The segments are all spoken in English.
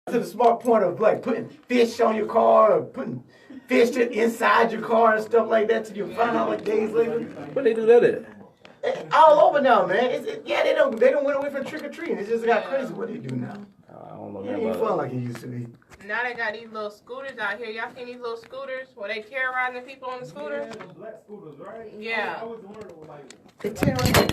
To the smart point of like putting fish on your car or putting fish inside your car and stuff like that till you find out like days later. What they do that at? All over now, man. They don't went away from trick or treating. It just got crazy. What do you do now? I don't know. It ain't fun like it used to be. Now they got these little scooters out here. Y'all seen these little scooters where they terrorizing people on the scooter? Yeah, those black scooters, right? Yeah. I was wondering, like, They terrorizing.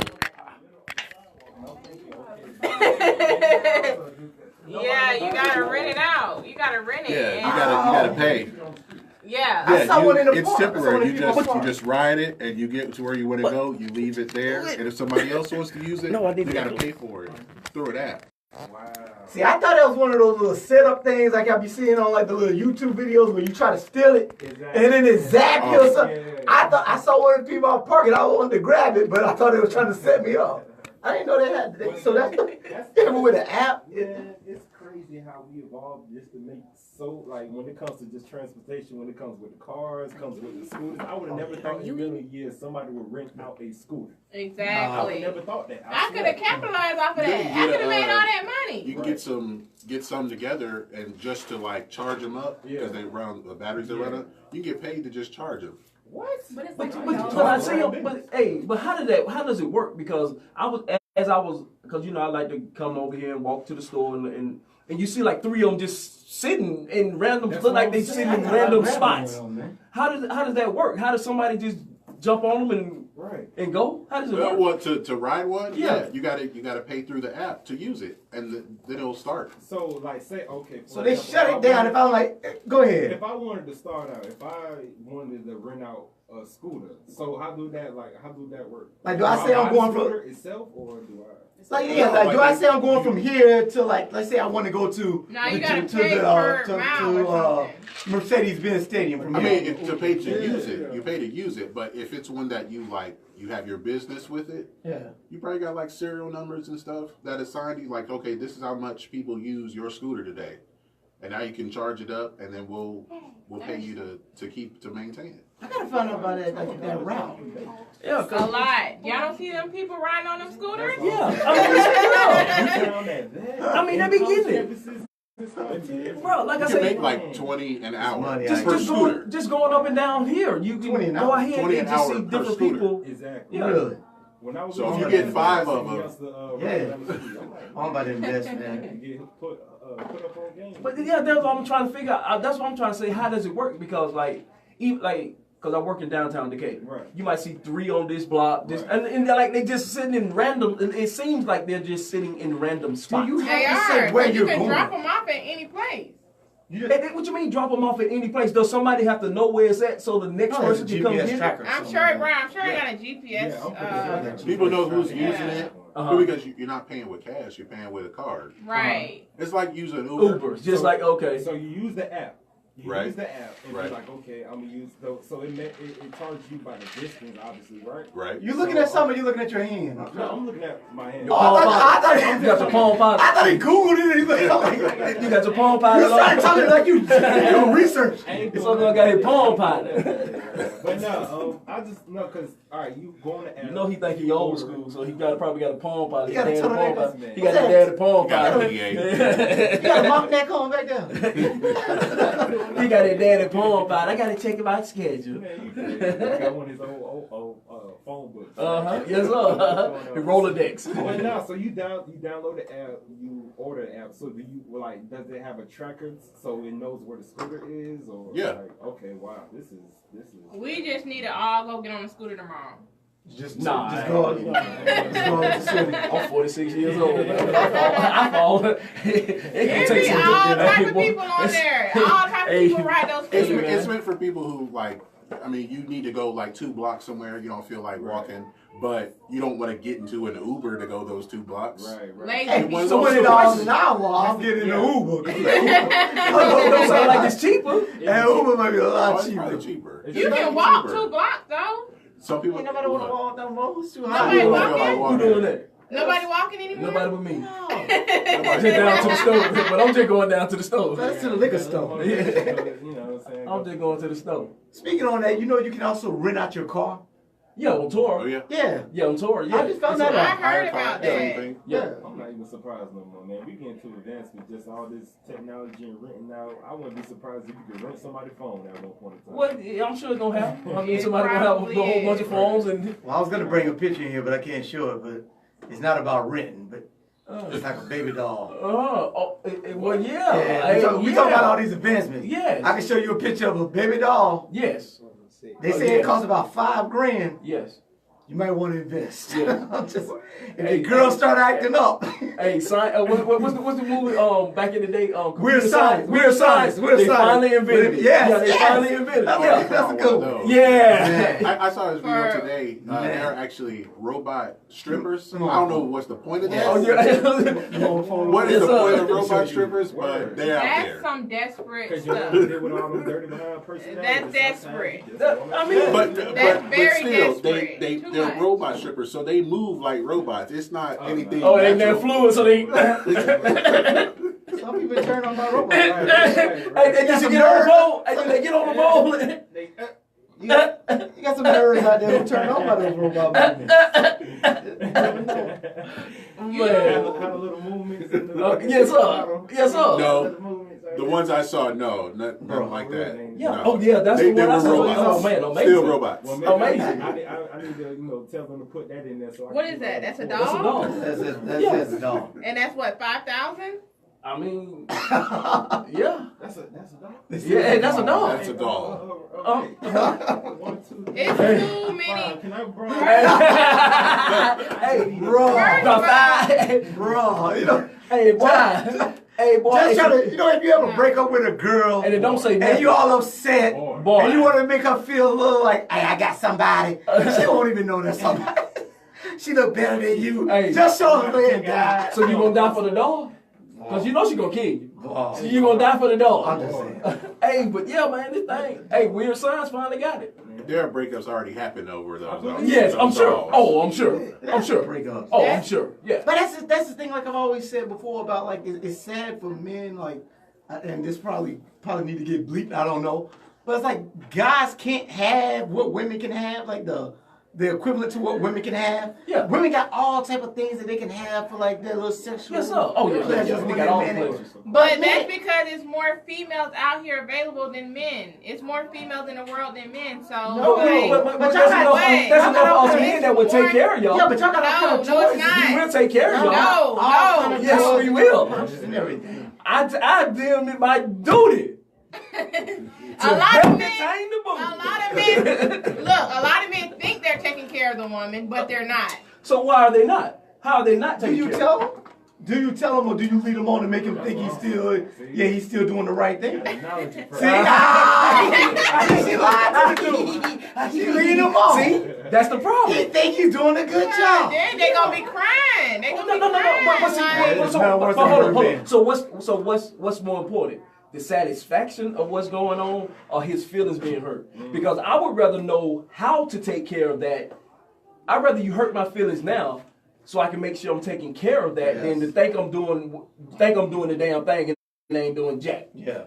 Yeah, you gotta rent it out. You gotta rent it. Yeah, you gotta pay. Yeah. I saw one in the It's park. temporary. You just ride it and you get to where you want to go. You leave it there, and if somebody else wants to use it, you gotta pay for it through an app. wow. See, I thought that was one of those little setup things like I be seeing on like the little YouTube videos where you try to steal it and then it zap you or something. Yeah. I saw one of the people out parking. I wanted to grab it, but I thought they were trying to set me up. I didn't know they had that. So that's with an app. Yeah, it's crazy how we evolved just to make so, like, when it comes to just transportation, when it comes with the cars, comes with the scooters, I would have never thought in a million years somebody would rent out a scooter. Exactly. I would never thought that. I could have capitalized off of that. I could have made all that money. You can get some together and just to like charge them up because they run the batteries that run up. You get paid to just charge them. What? But it's But like I see, but how does it work? Because because you know I like to come over here and walk to the store and you see like three of them just sitting in random, look like they sitting in random spots. How does that work? How does somebody just jump on them and go? How does it work? Well, to ride one, Yeah. you gotta pay through the app to use it, and then it'll start. So, like, say, okay. So they shut it down. If I'm like, go ahead. If I wanted to start out, if I wanted to rent out a scooter, so how do that work? Like, do I say I'm going from itself, or do I? like do I say I'm going from here to like let's say I want to go to No, you gotta pay per mile or something. Mercedes-Benz Stadium from I here. mean, to pay to use it, you pay to use it. But if it's one that you like, you have your business with it. Yeah. You probably got like serial numbers and stuff that assign you. Like, okay, this is how much people use your scooter today, and now you can charge it up, and then we'll pay you to maintain it. I gotta find out about that like that route. Yeah, A lot. Y'all don't see them people riding on them scooters? I mean, they be getting it. Bro, like I You said, make like 20 an hour money, per scooter. just going up and down here. You can 20 an go hour. ahead 20 and an just hour see per different scooter. people. Exactly. Yeah. Really? When I was So if in you America, get 5 of I them- used to, Yeah. I'm about to invest, man. get put up on game. But yeah, that's what I'm trying to figure out. That's what I'm trying to say. How does it work? Because because I work in downtown Decatur. Right. You might see 3 on this block, and they're like they just sitting in random. And it seems like they're just sitting in random spots. you They have to are. say where But you you're can going. drop them off at any place. What you mean drop them off at any place? Does somebody have to know where it's at so the next person can come get it? I'm sure I got a GPS. People know who's using it Uh-huh. because you're not paying with cash. You're paying with a card. Right. It's like using Uber. Ubers, just like okay. So you use the app. You Right. use the app, and Right. you're like, okay, I'm gonna use those. So it charges you by the distance, obviously, right? Right. You looking at something? You looking at your hand? No, I'm looking at my hand. Oh, I thought You got your palm pilot. I thought he googled it. He's like, You got your palm you pilot. started talking like you doing research. It's something I got his palm pilot. But no, I just cause all right, you go on the app. You know he think he old school, so he probably got a palm pilot. He got a His daddy turtleneck. palm pilot. He What's got his that? daddy palm Got a pilot. V8. You got a mock neck on back there. He got his daddy palm pilot. I gotta check my schedule. Man, you can. I got one of his old phone books. Yes sir. The Rolodex. But no, so you download the app, you order the app. So do you does it have a tracker so it knows where the scooter is, or Yeah. like, okay, wow, this is. We just need to all go get on the scooter tomorrow. Just Nah, just I go. ain't. Just go to the city. I'm 46 years old. I fall. It There can take be some all good type of people on there. All type of people ride those scooters. It's meant for people who like. I mean, you need to go like 2 blocks somewhere. You don't feel like walking, but you don't want to get into an Uber to go those 2 blocks. Right. Lazy Hey, people. $20 an hour. I'm getting the Uber. Don't sound like it's cheaper. And Uber might be a Oh, lot it's cheaper. probably cheaper. You can walk 2 blocks though. Some people. Ain't nobody want to walk down roads too Nobody high. walking? Who doing that? Nobody walking anymore? Nobody but me. No. I'm just down to the store, but I'm just going down to the store. That's to the liquor store. You know what I'm saying? I'm just going to the store. Speaking on that, you know you can also rent out your car. Yeah, on tour. Oh yeah. Yeah. Yeah, on tour. Yeah. I just found It's that a- out. I heard about Same that. thing. Yeah. I'm not even surprised no more, man. We getting too advanced with just all this technology and renting out. I wouldn't be surprised if you could rent somebody's phone at one point in time. Well, yeah, I'm sure it's gonna happen. I mean, It somebody gonna have a probably whole bunch of is. phones and. Well, I was gonna bring a picture in here, but I can't show it. But it's not about renting, but it's like a baby doll. Well, yeah. Yeah, we talk about all these advancements. Yes. I can show you a picture of a baby doll. Yes. They say it costs about $5,000. Yes. You might want to invest. Yeah. I'm just, if Hey, the girls start acting up. Hey, what's the movie back in the day? We're science. We're science. We're They science. finally invented it. Yes, Yeah, they yes. finally invented it. That's Yeah. a- that's a good one. Yeah. I saw this video For- today. Man. They're actually robot strippers. I Mm. don't know what's the point of that. Oh, yeah. What is Yes, the point sir. of robot strippers? But they're out That's there. some desperate Because you stuff. deal with all them dirty behind personalities. That's desperate. I mean, But very still, desperate. they're Too much. robot strippers, so they move like robots. It's not anything. oh, they ain't that natural. fluid, so they. Some people turn on my robot. Hey, you should get on the boat. Hey, they get on the boat. You got some nerds out there who turn on by those robot movements. Man. Had a little movements in the Yes, sir. Yes, sir. No, the ones I saw, no, nothing like that. Yeah. No. Oh, yeah. That's the They one I were saw. robots. Oh man, amazing. Still robots. Well, Amazing. I need to, tell them to put that in there. So I What can is do that? That's a That's a dog? dog. That's a dog. And that's what, 5,000? I mean, yeah. That's a dog. Yeah, that's a dog. That's a dog. One, two, three. It's too many. Can I borrow? Hey, Bro, Hey, bro, you know, hey, boy. Hey, boy. just try to, you know, if you ever break up with a girl And it don't say and nothing. you all upset, Boy. and you want to make her feel a little like, hey, I got somebody. She won't even know that's somebody. She look better than you. Hey. Just show her and die. So you gonna die for the dog? Cause you know she gonna kill you. Boy. So you gonna die for the I'm dog. just saying. Hey, but yeah, man, this thing. Hey, Weird Science finally got it. Their breakups already happened over those. Yes, I'm those sure. dogs. Oh, I'm sure. I'm sure. Breakups. Oh, I'm sure. Yeah. But that's the thing. Like I've always said before about like it's sad for men. Like, and this probably need to get bleeped. I don't know. But it's like guys can't have what women can have. Like the equivalent to what women can have. Yeah. Women got all type of things that they can have for like their little sexual. Yes, sir. Oh, yeah. pleasures Yeah, we when got all the they're men. pleasures. But that's because there's more females out here available than men. It's more females in the world than men. So, No, like, but But y'all there's got- enough wait. there's Y'all enough got us men that will take care of y'all. Yeah, but y'all got all No, kind of no, it's toys. not. We will take care of y'all. No, All kind of Yes, toys, we will. punches and everything. I deem it my duty a lot of men. entertain the booty. A lot of men. Look, a lot of men think they're taking care of the woman, but they're not. So why are they not? How are they not Do taking you care? tell him? Do you tell him or do you lead him on to make him think he's still, he's still doing the right thing? Acknowledge it first. See? She lied to me. She leading him on. See, that's the problem. He think he's doing a good job. Then they gonna be crying. They No, gonna no, be no, no. crying. But see, like- It's not worse than hold her on. being. So what's more important? The satisfaction of what's going on, or his feelings being hurt? Because I would rather know how to take care of that. I'd rather you hurt my feelings now, so I can make sure I'm taking care of that, than to think I'm doing the damn thing and ain't doing jack. Yeah.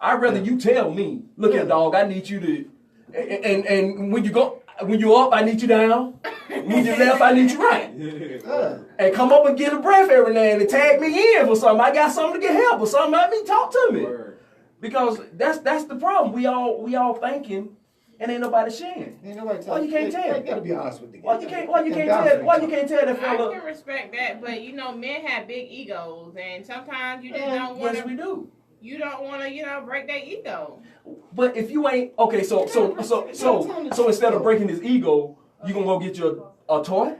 I'd rather you tell me, look here, dog, I need you to, and when you up, I need you down. When you left, I need you right. And come up and get a breath every now and then, tag me in for something. I got something to get help or something. Let me talk to me. Because that's the problem. We all thinking, and ain't nobody sharing. Ain't nobody Why you can't tell? You gotta be honest with the guy. Why you can't tell that I fella? can respect that, but you know, men have big egos, and sometimes you just don't want Yes, we to. do. You don't want to, break their ego. But if you ain't okay, so instead of breaking his ego, you gonna go get you a toy?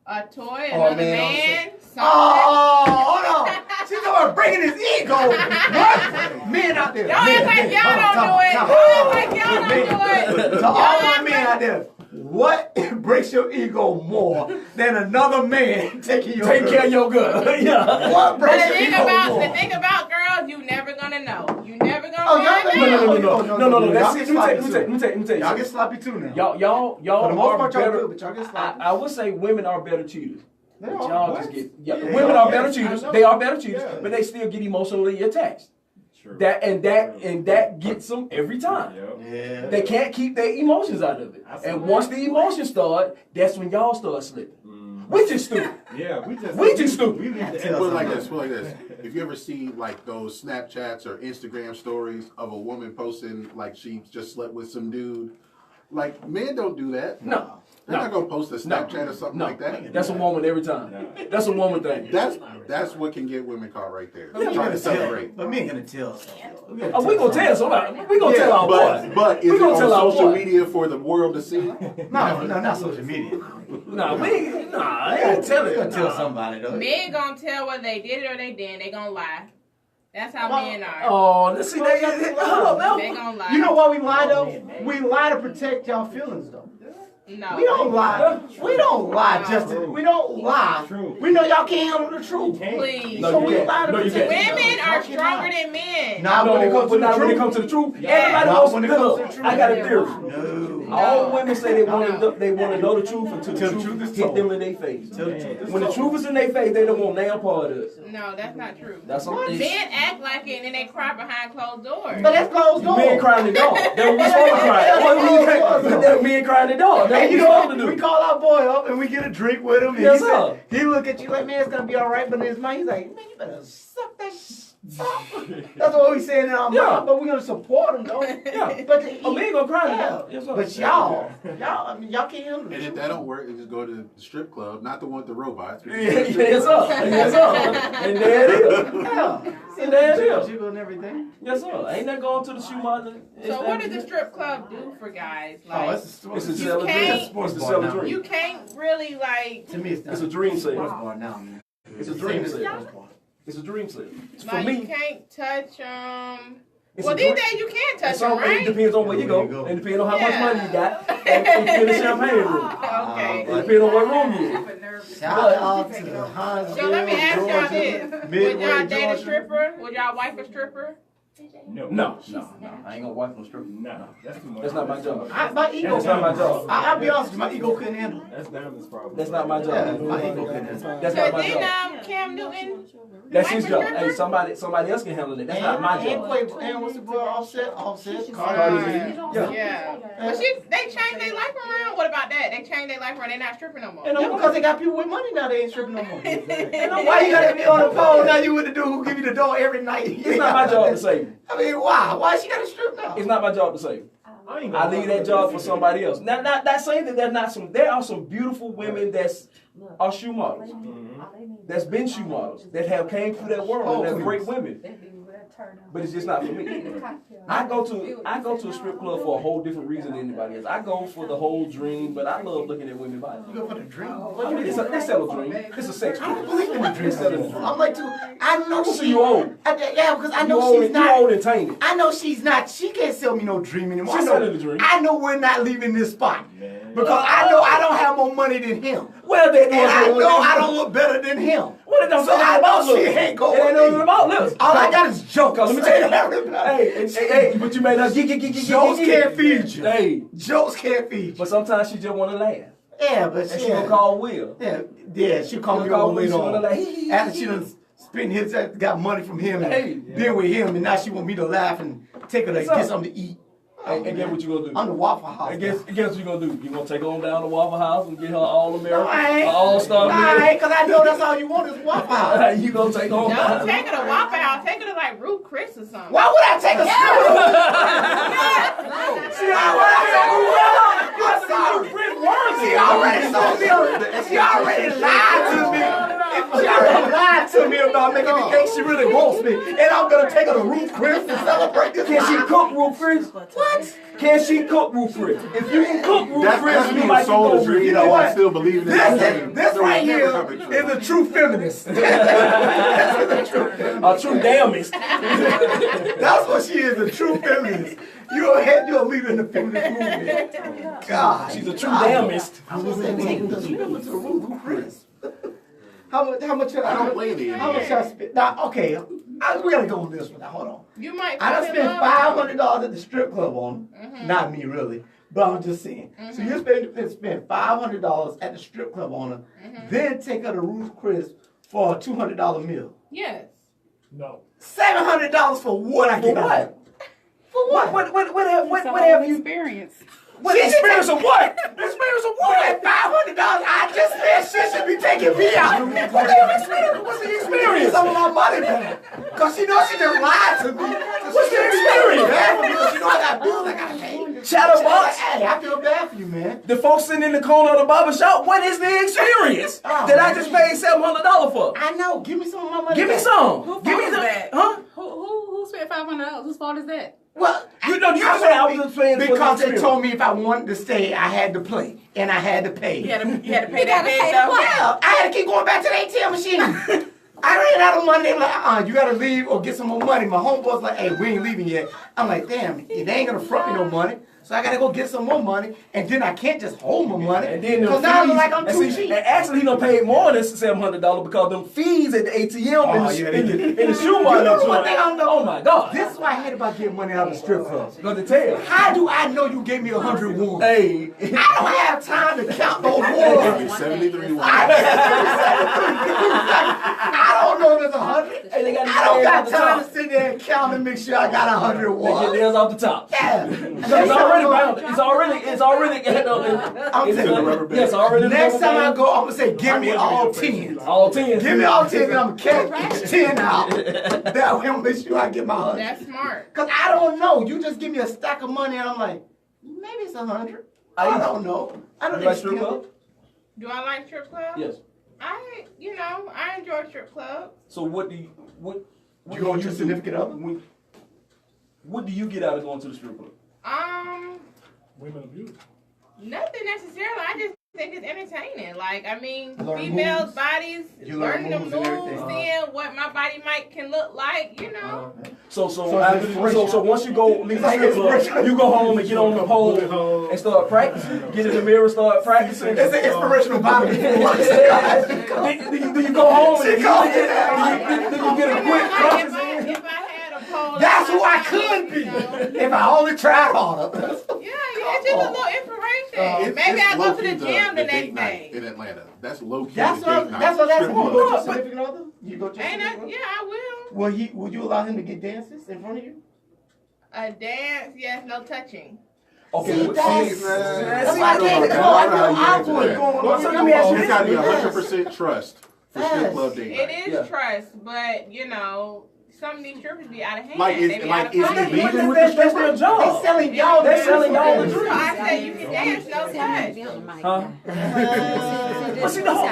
A toy, Oh, another man, man, something. Oh, hold on. She's talking about breaking his ego. What? Men out there. Y'all act like y'all don't do it. Y'all act like y'all don't do it. To all Y'all my act men like- out there, what breaks your ego more than another man taking your Take girl? care of your girl. Yeah. What But breaks the your thing ego about more? the thing about girls, you never gonna know. You never gonna Oh, y'all- find out. No. That's Y'all it. get Let sloppy me tell you. Y'all get sloppy too now. Y'all For the most are part, y'all better. good, but y'all get sloppy. I would say women are better cheaters. They But are. y'all What? just get Yeah, women are yes, better I cheaters. know. They are better cheaters, Yeah. but they still get emotionally attached. True. That gets them every time. Yep. Yeah. They can't keep their emotions out of it. And once the emotions start, that's when y'all start slipping. We just stupid. Yeah, we just stupid. We leave the Tell Put it like somebody. this. Put it like this. If you ever see like those Snapchats or Instagram stories of a woman posting like she just slept with some dude, like men don't do that. No. They're not gonna post a Snapchat or something No. like that. That's a woman every time. That's a woman thing. That's what can get women caught right there. But we Trying gonna to celebrate. But me ain't gonna tell something. We gonna tell somebody. We gonna tell our boys. But is We it gonna on tell our social boy. media for the world to see? No, not social media. I ain't gonna tell We it. gonna tell somebody though. Men gonna tell whether they did it or they didn't. They gonna lie. That's how men are. Oh, let's see that. Hold up, They now. gonna lie. You know why we lie though? We lie to protect y'all feelings though. No. We don't lie. We don't lie just to, we don't lie. True. We know y'all can't handle the truth. Please. No, So you we can't. lie to No, you protect can't. Women are Y'all can't lie. stronger than men. Not when it comes to But the not when it truth. comes to the truth. Yeah. Everybody Not wants when to it comes know. to the truth. I got a theory. No. All women say they want to know the truth until Till the truth is hit told. them in their face. Till the truth is When the told. truth is in their face, they don't want damn part of it. No, that's not true. That's what Men act like it and then they cry behind closed doors. But that's closed door. Men crying the dog. That's what we supposed to cry. What we men crying the dog. That's And what we you know, supposed to we do. call our boy up and we get a drink with him. And Yes, he, sir. he look at you like, man, it's gonna be all right. But in his mind, he's like, man, you better suck that That's what we saying in our Yeah. mind. But we're gonna support him though. Yeah. But A man gonna cry the yeah. dog. Yes, sir. But y'all, I mean, y'all can't handle And it. if that don't work, then just go to the strip club, not the one with the robots. Yes, sir. Yes, sir. And there it is. Yeah. And there it is. Jiggle and everything. Yes, sir. Ain't that going to the shoe model? So what does the strip club do for guys? Oh, Like, it's a It's a You sell a can't- dream. It's a sell a dream. you can't really like To me, it's not. It's a dream Sports sale. bar now, man. It's a dream It's a sale. sports bar. It's a dream sale. For like you me, can't touch it's well a these dream. days you can touch It's them, all, it right? depends on where you Where you go. go. And depends on how much Yeah. money you got. And in the champagne room. Okay. It depends on what room you in. Shout out to the Huntsville, So let me ask y'all Georgia, this. Would Midway, y'all date a Georgia. stripper? Would y'all wife a stripper? No. I ain't gonna wife no stripper. No, that's too much. That's not my job. My ego. That's not my job. I'll be honest with you, my ego couldn't handle it. That's Diamond's problem. That's not my Yeah, job. my ego couldn't handle it. That's So not my then job. Cam Newton That's wife his a job. stripper? Hey, somebody else can handle it. That's not my And job. Quavo, and what's the boy? Offset. Cardi Right. B. Yeah. Yeah. But they changed their life around. What about that? They changed their life around. They're not stripping no more. And Yeah, because they got people with money now. They ain't stripping no more. I'm Why you gotta be on the phone now? You with the dude who give you the door every night. It's not my job to save you. I mean, why? Why she gotta strip now? It's not my job to save you. I leave that job for somebody else. Not saying that there's not some. There are some beautiful women that's are shoe models. That's been shoe models that have came through that world and they're great women. But it's just not for me. I go to a strip club for a whole different reason than anybody else. I go for the whole dream, but I love looking at women's bodies. You go for the dream. I mean, they sell a dream. It's a sex I don't dream. believe in the dream. They sell a dream. I'm like, dude, I know So she. you old. Yeah, because I You know old, she's you old not. and tainted. I know she's not. She can't sell me no dream anymore. She's I know, selling the dream. I know we're not leaving this spot because I know I don't have more money than him, Well, they and I know I don't look better than him. What it don't So say I about know she looks. ain't going It ain't with nothing me. about lips. All I got is jokes. Let me tell you. Hey, but you may not Jokes can't feed you. Hey, Jokes can't feed you. but sometimes she just want to laugh. Yeah, but And she gonna call Will. Yeah, she called me She'll call over Will, she later wanna on. like, hee, hee, After hee. she done spent his, got money from him and Hey. been with him, and now she want me to laugh and take her to What's get up? something to eat. And guess what you gonna do? I'm the Waffle House. And guess what you gonna do? You gonna take her on down to Waffle House and get her all No, American, I ain't. all-star Nah, I meal? ain't, because I know that's all you want is Waffle House. You gonna take her on Don't down? take her to Waffle House. Take her to like Ruth Chris or something. Why would I take a She already sold me. She already lied to me. She already lied to me about making me think she really wants me. And I'm going to take her to Ruth Chris to celebrate this. Can she cook Ruth Chris? What? Can she cook Ruth Chris? If you can cook Ruth That's Chris, you me might who sold go the dream. You know and what? I still believe in it. This right here is a true feminist. a true damnist. That's what she is, a true feminist. You're a leader in the feminist movement. God. She's a true damnist. I was saying, take the stripper to Ruth Chris. How much? I don't play the How much I spent? Now, okay, we gotta go with this one. Now, hold on. You might. I done fall in spent love. $500 at the strip club on them. Not me, really. But I'm just saying. So you spend $500 at the strip club on her, then take her to Ruth Chris for a $200 meal. Yes. No. $700 for what I For get? what? For what? What It's a have whole you? experience. What experience of what? Experience of what? At $500, I just said she should be taking me out. What's the experience? Some of my money back. Because she knows she just lied to me. What's the experience? Bad for me because she know I got bills I got to pay. Chatterbox. Hey, I feel bad for you, man. The folks sitting in the corner of the barber shop, what is the experience that I just paid $700 for? I know. Give me some of my money. Give me back. some. Who Give me fault is the that? huh? Who spent $500? Whose fault is that? Well, You know, you just say I was just paying for the because they experience. told me if I wanted to stay, I had to play, and I had to pay. You had to pay You that gotta big pay though. the Yeah, I had to keep going back to the ATM machine. I ran out of money. They were like, you gotta leave or get some more money. My homeboy's like, hey, we ain't leaving yet. I'm like, damn, they ain't gonna front me no money. So I gotta go get some more money, and then I can't just hold my money. And then because now I look like I'm too cheap. And actually, he done paid more than $700 because them fees at the ATM in the shoe You market. know one thing I know? Oh my God! This is why I hate about getting money out of the strip club. Go to tell. How do I know you gave me 101? Hey, I don't have time to count those ones. 73 ones. I don't know if it's 100. Hey, they got I don't got the time top. to sit there and count and make sure I got They get 101. theirs off the top. Yeah. It's already bound. It's already. I'm telling you. Yes, already. Next time I go, I'm gonna say, give me all 10s. all 10. Give me all 10s and I'm gonna catch 10 out. That way I'm gonna make sure I get my 100. That's smart. Cause I don't know. You just give me a stack of money and I'm like, maybe it's 100. I don't know. I don't You like strip club? Do I like strip clubs? Yes. I enjoy strip clubs. So what do you You go with your significant other? What do you get out of going to the strip club? Women abuse. Nothing necessarily. I just think it's entertaining. Like, I mean, Learn females' moves. bodies, You learn learning the moves and everything. moves, seeing what my body can look like, you know. So it's inspirational. so once you go leave the like strip club, inspirational. you go home and get on the pole and start practicing. Get in the mirror, start practicing. It's an inspirational body. Do you go home and do you get a quick practice? If I had a pole, That's who I could be. you know. If I only tried harder. Yeah, it's just a little inspiration. Maybe It's I go to low-key the gym the date next night day. in Atlanta. That's low key. That's the what date night. that's what Strip you go club. to your significant other? You go to your Ain't significant I? other? Yeah, I will. Would you allow him to get dances in front of you? A dance, yes, no touching. Okay, See, what- that's- see, that's see, why I can't see, go. I That's feel how you answer awkward that. going Well, on. so let me ask you You this. gotta be Yes. 100% trust for Yes. strip club date It night. is Yeah. trust, but some of these strippers be out of hand. Like, they it's- be like, out of it's pocket. illegal. Even with the strip club They job. selling y'all. They selling y'all the So dream. I said you can dance, no touch. Huh? But see the whole,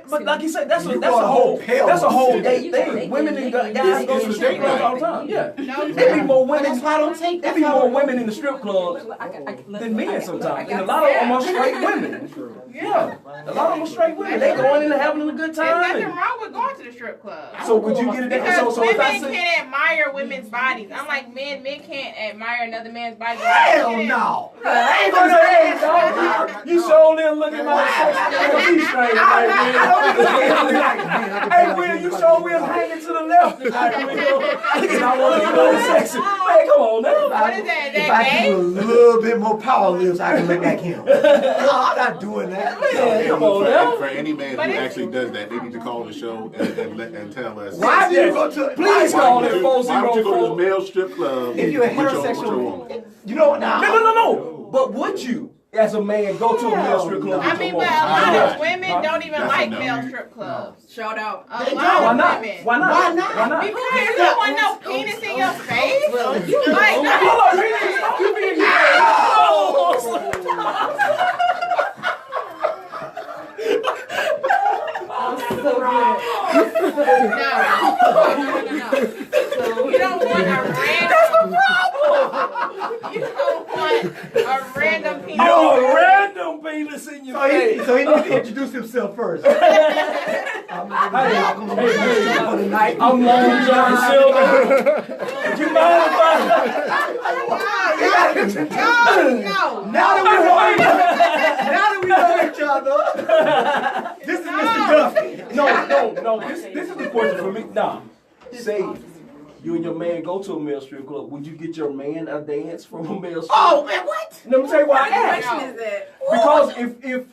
but like you said, that's a You go to whole hell. that's a whole Yeah, date you thing. can- Women and guys It's- go it's to a strip date clubs night. all the time. Yeah, No there be touch. more But that's women. why I don't take There that. be more women in the strip clubs than men sometimes, and a lot of them are straight women. Yeah, a lot of them are straight women. They going in and having a good There's nothing time. wrong with going to the strip club. So would you get it? Because So if I women say, can admire women's bodies. Unlike men can't admire another man's body. Hell Women can. no. I ain't gonna say dog. You showed them look at my sex straight, Hey, Will, you show Will hanging to the left. Hey, Will, I want to be really sexy. Man, come on now. What is that? If That I gay? do a little bit more power lifts, I can look like him. No, I'm not doing that. Man, come on For, now. for any man But who it's- actually does that, they need to call the show and tell us. Why do you go to? Please Why call would it you- why would you go to 404. the male strip club If you're a with your heterosexual, woman? you know what now? No. But would you, as a man, go to a male strip club I with mean, your but a woman? lot Huh? of women don't even That's like a no. male strip clubs. Shout out. A They lot don't. of Why not? women. Why not? Why not? Why not? Because you don't want no penis in your face. Like, no. Hold on, penis. You being No. You don't want a random. You don't want a random penis. a random penis in your face. So he needs to introduce himself first. I'm Long John Silver. You mind if I? No. Now that we know each other, this is Mr. Duffy. No. This is the question for me. Nah. Say you and your man go to a male strip club. Would you get your man a dance from a male strip? Oh man, what? Let me tell you why I What asked. question is that? Because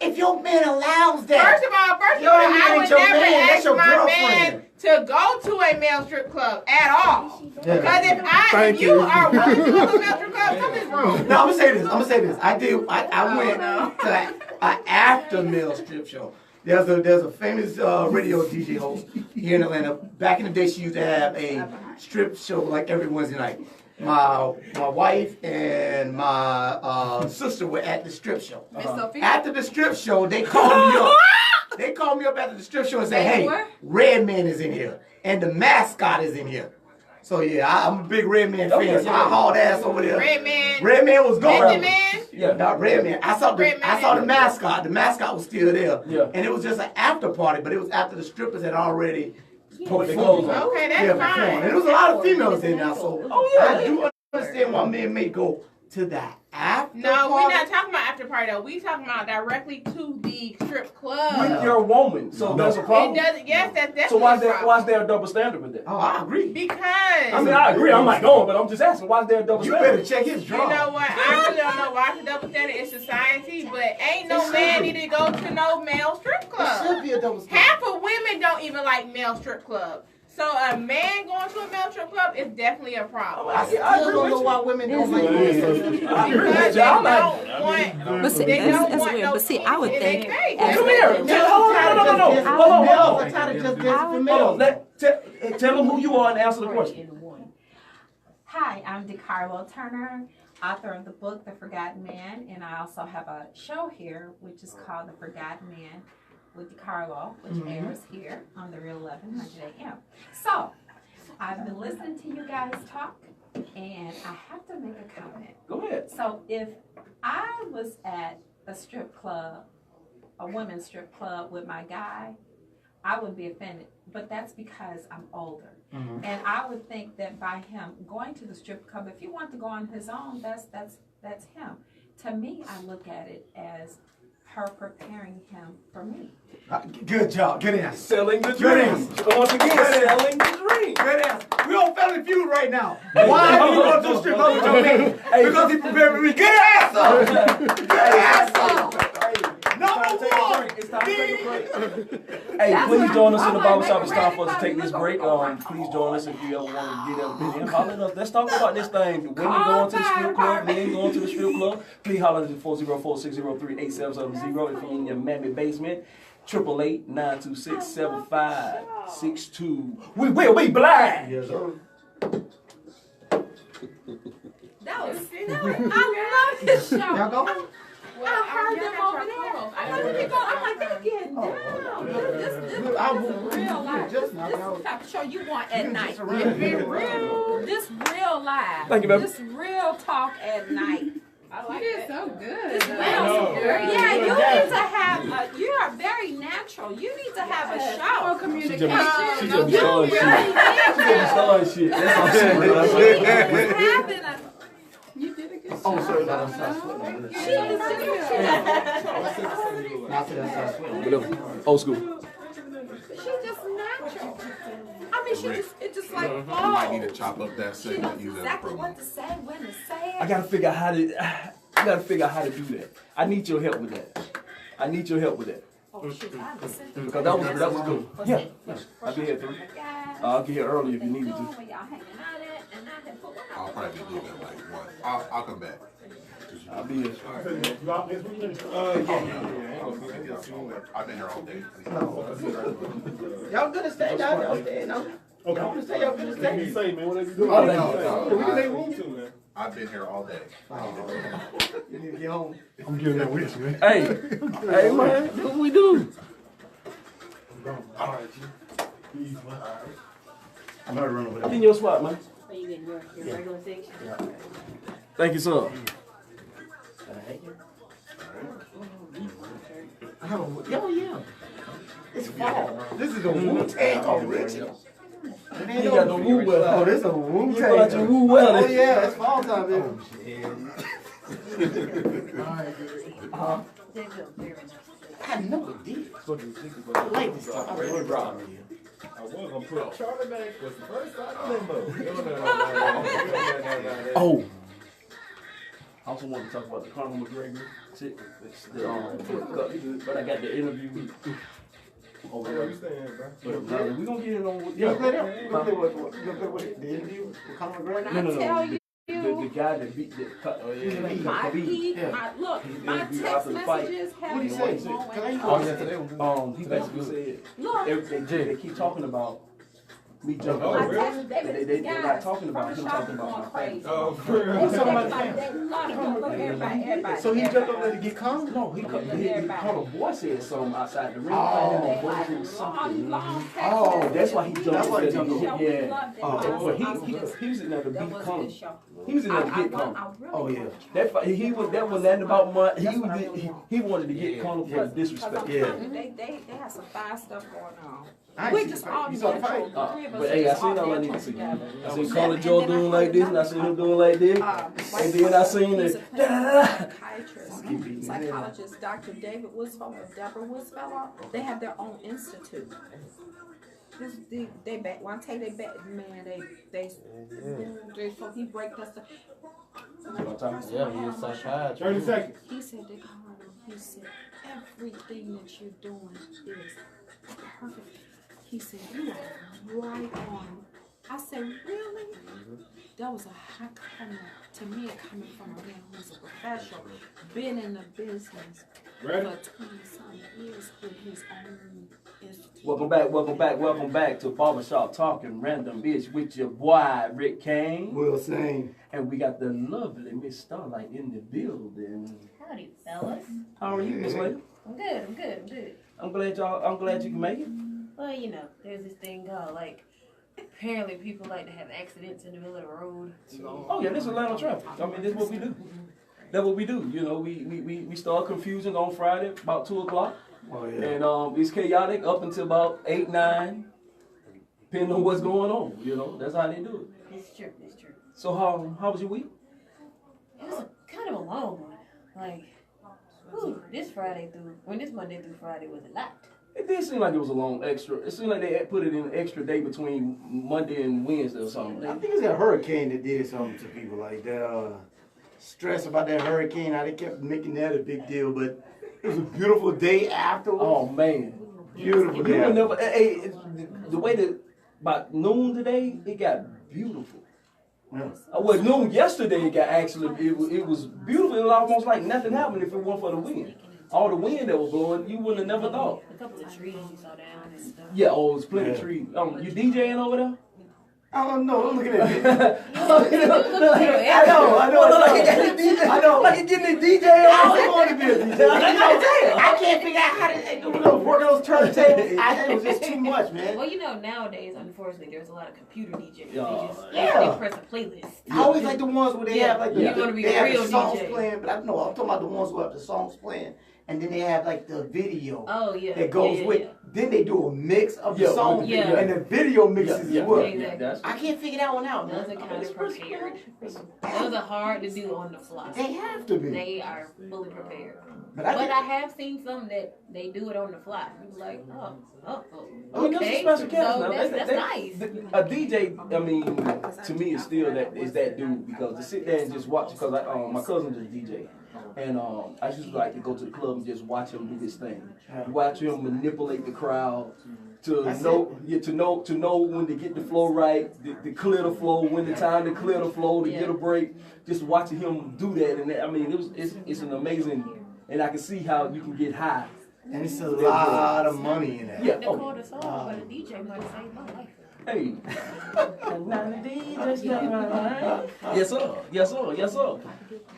If your man allows that. First of all, Your I man would ain't your never man, that's ask your my girlfriend. man to go to a male strip club at all. Yeah. Because if you are willing to go to a male strip club, something's wrong. No, I'm gonna say this. I went to an after male strip show. There's a famous radio DJ host here in Atlanta. Back in the day, she used to have a strip show like every Wednesday night. My wife and my sister were at the strip show. Miss Sophie? After the strip show, they called me up. They called me up after the strip show and said, "Hey, Red Man is in here, and the mascot is in here." So yeah, I'm a big Red Man fan. So I hauled ass over there. Red Man. Red Man was gone. Method Man. Yeah. Not Red Man. I saw Red Man. the mascot. The mascot was still there. Yeah. And it was just an after party, but it was after the strippers had already Put the performed. clothes on. Okay, that's Yeah, fine. performed. And there was a lot of females in there, so I do understand why men may go to that after No, party. we're not talking about after party though. We talking about directly to the strip club. With your woman, so there's a problem. It doesn't. Yes, that's definitely. So why a problem. is there a double standard with that? Oh, I agree. Because I mean, I agree. I'm not going, but I'm just asking. Why is there a double You standard? better check his you drawers. know what? I really don't know why it's a double standard in society, but ain't no man need to go to no male strip It club. should be a double standard. Half of women don't even like male strip clubs. So a man going to a male strip club is definitely a problem. I still don't know why women don't like men. I agree Because with they you. I'm don't like, want. But see, They don't that's want weird. no But see, I would titties in think. their face. as- come here. No. Hold on. Males are tired of just dancing for males. Tell them who you are and answer the question. Hi, I'm DeCarlo Turner, author of the book The Forgotten Man, and I also have a show here which is called The Forgotten Man with DeCarlo, which airs here on the Real 1100 AM. So, I've been listening to you guys talk, and I have to make a comment. Go ahead. So, if I was at a strip club, a women's strip club with my guy, I would be offended. But that's because I'm older. And I would think that by him going to the strip club, if he wants to go on his own, that's him. To me, I look at it as her preparing him for me. Good job. Good answer. Selling the Good dream. answer. Once again, Good selling the dream. Good answer. We on Family Feud right now. Why are you going to the strip club with your man? Because he prepared for me. Good answer. Good answer. Number one. It's time to take a break. Hey, please join us in the barbershop. It's time for us to take this break. Please join us if you ever want to get an opinion. Holler at us. Let's talk about this thing. Women going to the strip club, men going to the strip club. Please holler at 404-603-8770 if you're in your mammy basement. 888-926-7562. We will be blind. Yes, sir. That was, I love this show. Y'all go? I heard them over there. I'm like, look at that. I'm like, they're getting down. This real life. This is the type of show you want at night. This real life. Thank you, baby. This real talk at night. I like You that. did so good. This yeah, you need to have. You are very natural. You need to have a show. Communication. She just be starting shit. She just be starting shit. That's all she What's happening? You did a good job. Oh, sorry about that. She is just. Old school. She just natural. I mean, it just like You might need to flows. chop up that She segment. knows Use that exactly promo. what to say, when to say I it. gotta figure out how to do that. I need your help with that. I need your help with that. Oh, shoot, I understand. Because that was good. Yeah. I'll be here at 3. I'll get here early if you need me to. Y'all hanging out at, and I had put one I'll out. probably do that like one. I'll come back. I'll be here. I've been here all day. Y'all good to stay down there. No? Okay. I'm gonna say y'all good to stay. You say, man, whatever you do. Oh, no. We can make room too, man. I've been here all day. You need to get home. I'm giving that with you, man. Hey man, do what we do. I'm gonna run over I'm there. in your spot, man. So you get your regular section? Thank you, sir. Oh, yeah. It's fall. This is a Wu-Tang original. You got the woo well. Oh, this is a Wu-Tang. You got your woo well. Oh, yeah, it's fall time, baby. They feel very nice. I never did. I like this stuff. I really brought it here. I was gonna put Charlie back was the first side of limbo. No. Oh. also want to talk about the Conor McGregor shit. But I got the interview. Over there. But we gonna get it on. You gonna play that? You gonna play what? The interview with Conor McGregor? No. The guy that beat the My text messages have What did he say? he basically said they keep talking about me jumping. Oh, really? They're not talking about him talking about my face. Oh, for real? He's talking about everybody. So he jumped over there to get Conor? No, he Conor boy said something outside the ring. That's why he jumped over there. Yeah. But he was in there to beat Conor. He was in there to get Conor. Oh yeah. That was nothing about money. He wanted to get Conor for the disrespect. Yeah. They have some fine stuff going on. I We ain't just see all you saw the fight. But hey, I seen all I need to see. I seen Conor Joe doing like this, and I seen him doing like this, and then I seen it. Psychologist Dr. David Woodfellow and Deborah Woodfellow, they have their own institute. They back one take they back man they so he break us. Yeah, he's a psychiatrist. 30 seconds. He said they call him. He said everything that you're doing is perfect. He said you are right on. I said really? That was a high comment to me coming from a man who's a professional, been in the business Ready? for 20-some years with his own institute. Welcome back to Barbershop Talking Random Bitch with your boy Rick Kane. Will sing. And we got the lovely Miss Starlight in the building. Howdy, fellas. How are you, Miss Lady? I'm good. I'm glad you can make it. Well, you know, there's this thing called, like, apparently people like to have accidents in the middle of the road. Oh yeah, this is Atlanta traffic. I mean, this is what we do. That's what we do. You know, we start confusing on Friday about 2 o'clock. Oh yeah. And it's chaotic up until about 8, 9, depending on what's going on. You know, that's how they do it. It's true. So how was your week? It was kind of a long one. Like, this Monday through Friday was a lot. It did seem like it was a long extra. It seemed like they had put it in an extra day between Monday and Wednesday or something. I think it's that hurricane that did something to people. Like the stress about that hurricane, how they kept making that a big deal. But it was a beautiful day afterwards. Oh man, beautiful day. You will never. The way that about noon today, it got beautiful. Yeah. Well, noon yesterday, it got actually. It was beautiful. It was almost like nothing happened if it weren't for the wind. All the wind that was blowing, you wouldn't have never thought. A couple of trees you saw down and stuff. Yeah, it was plenty of trees. You DJing over there? I don't know. I'm looking at it. I know. Like you getting a DJ. I don't want to be a DJ. I can't figure out how to work those turntables. It was just too much, man. Well, you know, nowadays, unfortunately, there's a lot of computer DJs. Yeah. They press a playlist. I always like the ones where they have like You're gonna be they a have real the songs DJ. playing, but I'm talking about the ones who have the songs playing, and then they have like the video Oh, yeah. that goes with. Yeah. Then they do a mix of the Yeah, songs yeah. and the video mixes as well. Exactly. I can't figure that one out, man. Those are kind of prepared. Those are hard to do on the fly. They have to be. They are fully prepared. But But I have seen some that they do it on the fly. It's like, I mean, okay. that's a special cast So now. that's nice. A DJ, I mean, to me, is still that dude because to sit there and just watch because my cousin just DJ. And I used to like to go to the club and just watch him do his thing. Watch him manipulate the crowd to know when to get the flow right, to clear the flow, when the time to clear the flow, to get a break. Just watching him do that, and I mean, it's an amazing, and I can see how you can get high. And it's a lot of money in that. Yeah. They called us all, but a DJ might have saved my life. Hey. Yes, sir.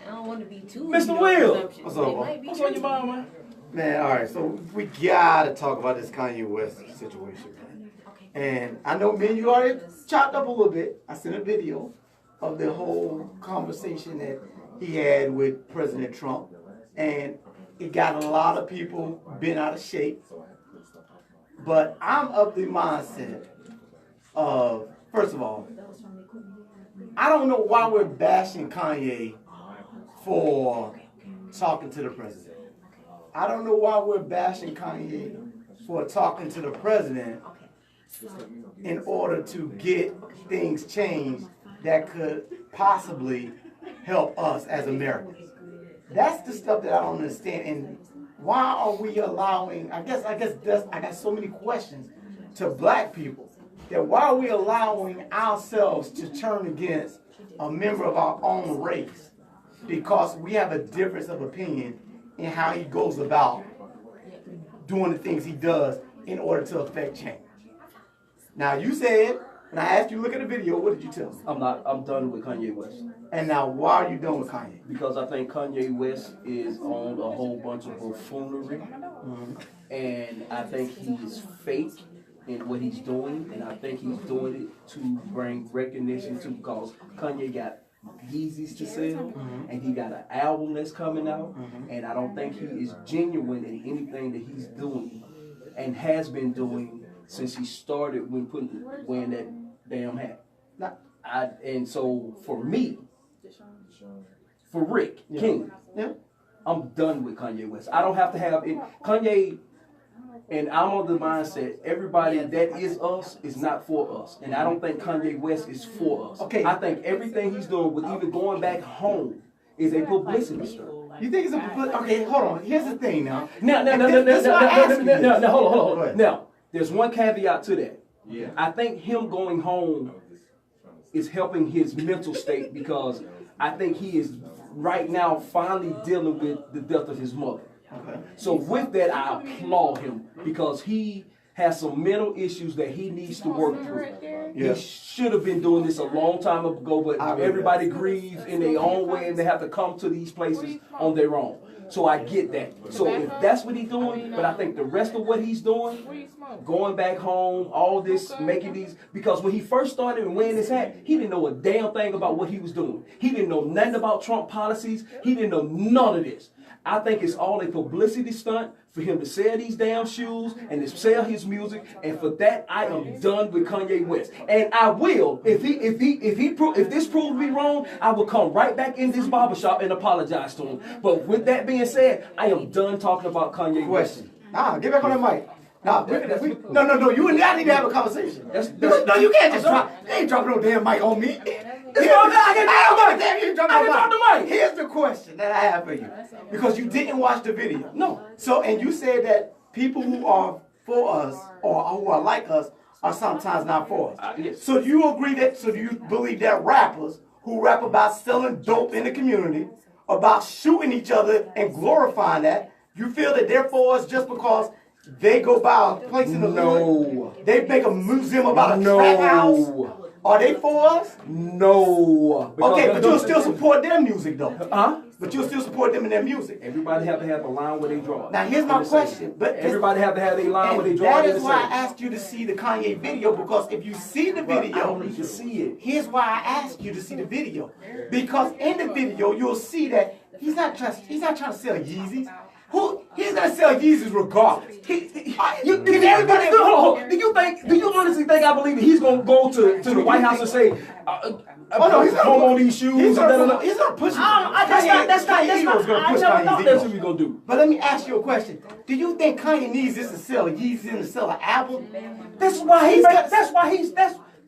I don't want to be too. Mr. Will. What's up, What's on your mind, man? Man, all right, so we gotta talk about this Kanye West situation, man. And I know me and you already chopped up a little bit. I sent a video of the whole conversation that he had with President Trump, and it got a lot of people bent out of shape. But I'm of the mindset of, first of all, I don't know why we're bashing Kanye for talking to the president. I don't know why we're bashing Kanye for talking to the president in order to get things changed that could possibly help us as Americans. That's the stuff that I don't understand. And why are we allowing? I guess I got so many questions to black people that why are we allowing ourselves to turn against a member of our own race because we have a difference of opinion in how he goes about doing the things he does in order to affect change. Now you said, when I asked you to look at the video, what did you tell me? I'm done with Kanye West. And now why are you done with Kanye? Because I think Kanye West is on a whole bunch of buffoonery. And I think he's fake in what he's doing. And I think he's doing it to bring recognition to, because Kanye got Yeezys to sell, and he got an album that's coming out, and I don't think he is genuine in anything that he's doing and has been doing since he started wearing that damn hat. And so for me, for Rick King, I'm done with Kanye West. I don't have to have it. Kanye, and I'm of the mindset, everybody that is us is not for us. And I don't think Kanye West is for us. Okay. I think everything he's doing with even going back home is a publicity stunt. You think it's a publicity? Okay, hold on. Here's the thing now. Now, hold on. Now, there's one caveat to that. Yeah. I think him going home is helping his mental state because I think he is right now finally dealing with the death of his mother. Okay. So with that, I applaud him because he has some mental issues that he needs to work through. He should have been doing this a long time ago, but everybody grieves in their own way and they have to come to these places on their own. So I get that. So if that's what he's doing, but I think the rest of what he's doing, going back home, all this, making these, because when he first started and wearing his hat, he didn't know a damn thing about what he was doing. He didn't know nothing about Trump policies. He didn't know none of this. I think it's all a publicity stunt for him to sell these damn shoes and to sell his music, and for that I am done with Kanye West. And I will, if this proves me wrong, I will come right back in this barbershop and apologize to him. But with that being said, I am done talking about Kanye West. Get back on that mic. No, you and I need to have a conversation. No, you can't just drop. You ain't dropping no damn mic on me. I can drop the mic. Here's the question that I have for you, because you didn't watch the video. No. So, and you said that people who are for us or who are like us are sometimes not for us. Yes. So do you agree that? So do you believe that rappers who rap about selling dope in the community, about shooting each other and glorifying that, you feel that they're for us just because they go by a place in the hood? They make a museum about a trap house? Are they for us? No. Okay, but you'll still support their music though. Huh? But you'll still support them in their music. Everybody have to have a line where they draw. Now here's my question. But everybody have to have a line where they draw. That is why I asked you to see the Kanye video, because if you see the video, I don't need to see it. Here's why I asked you to see the video. Because in the video you'll see that he's not trying to sell Yeezys. He's gonna sell Yeezys regardless. Do you honestly think I believe that he's gonna go to the White House and say, he's gonna on these shoes? He's gonna push. That's what we're gonna do. But let me ask you a question. Do you think Kanye needs this to sell Yeezys and to sell an album?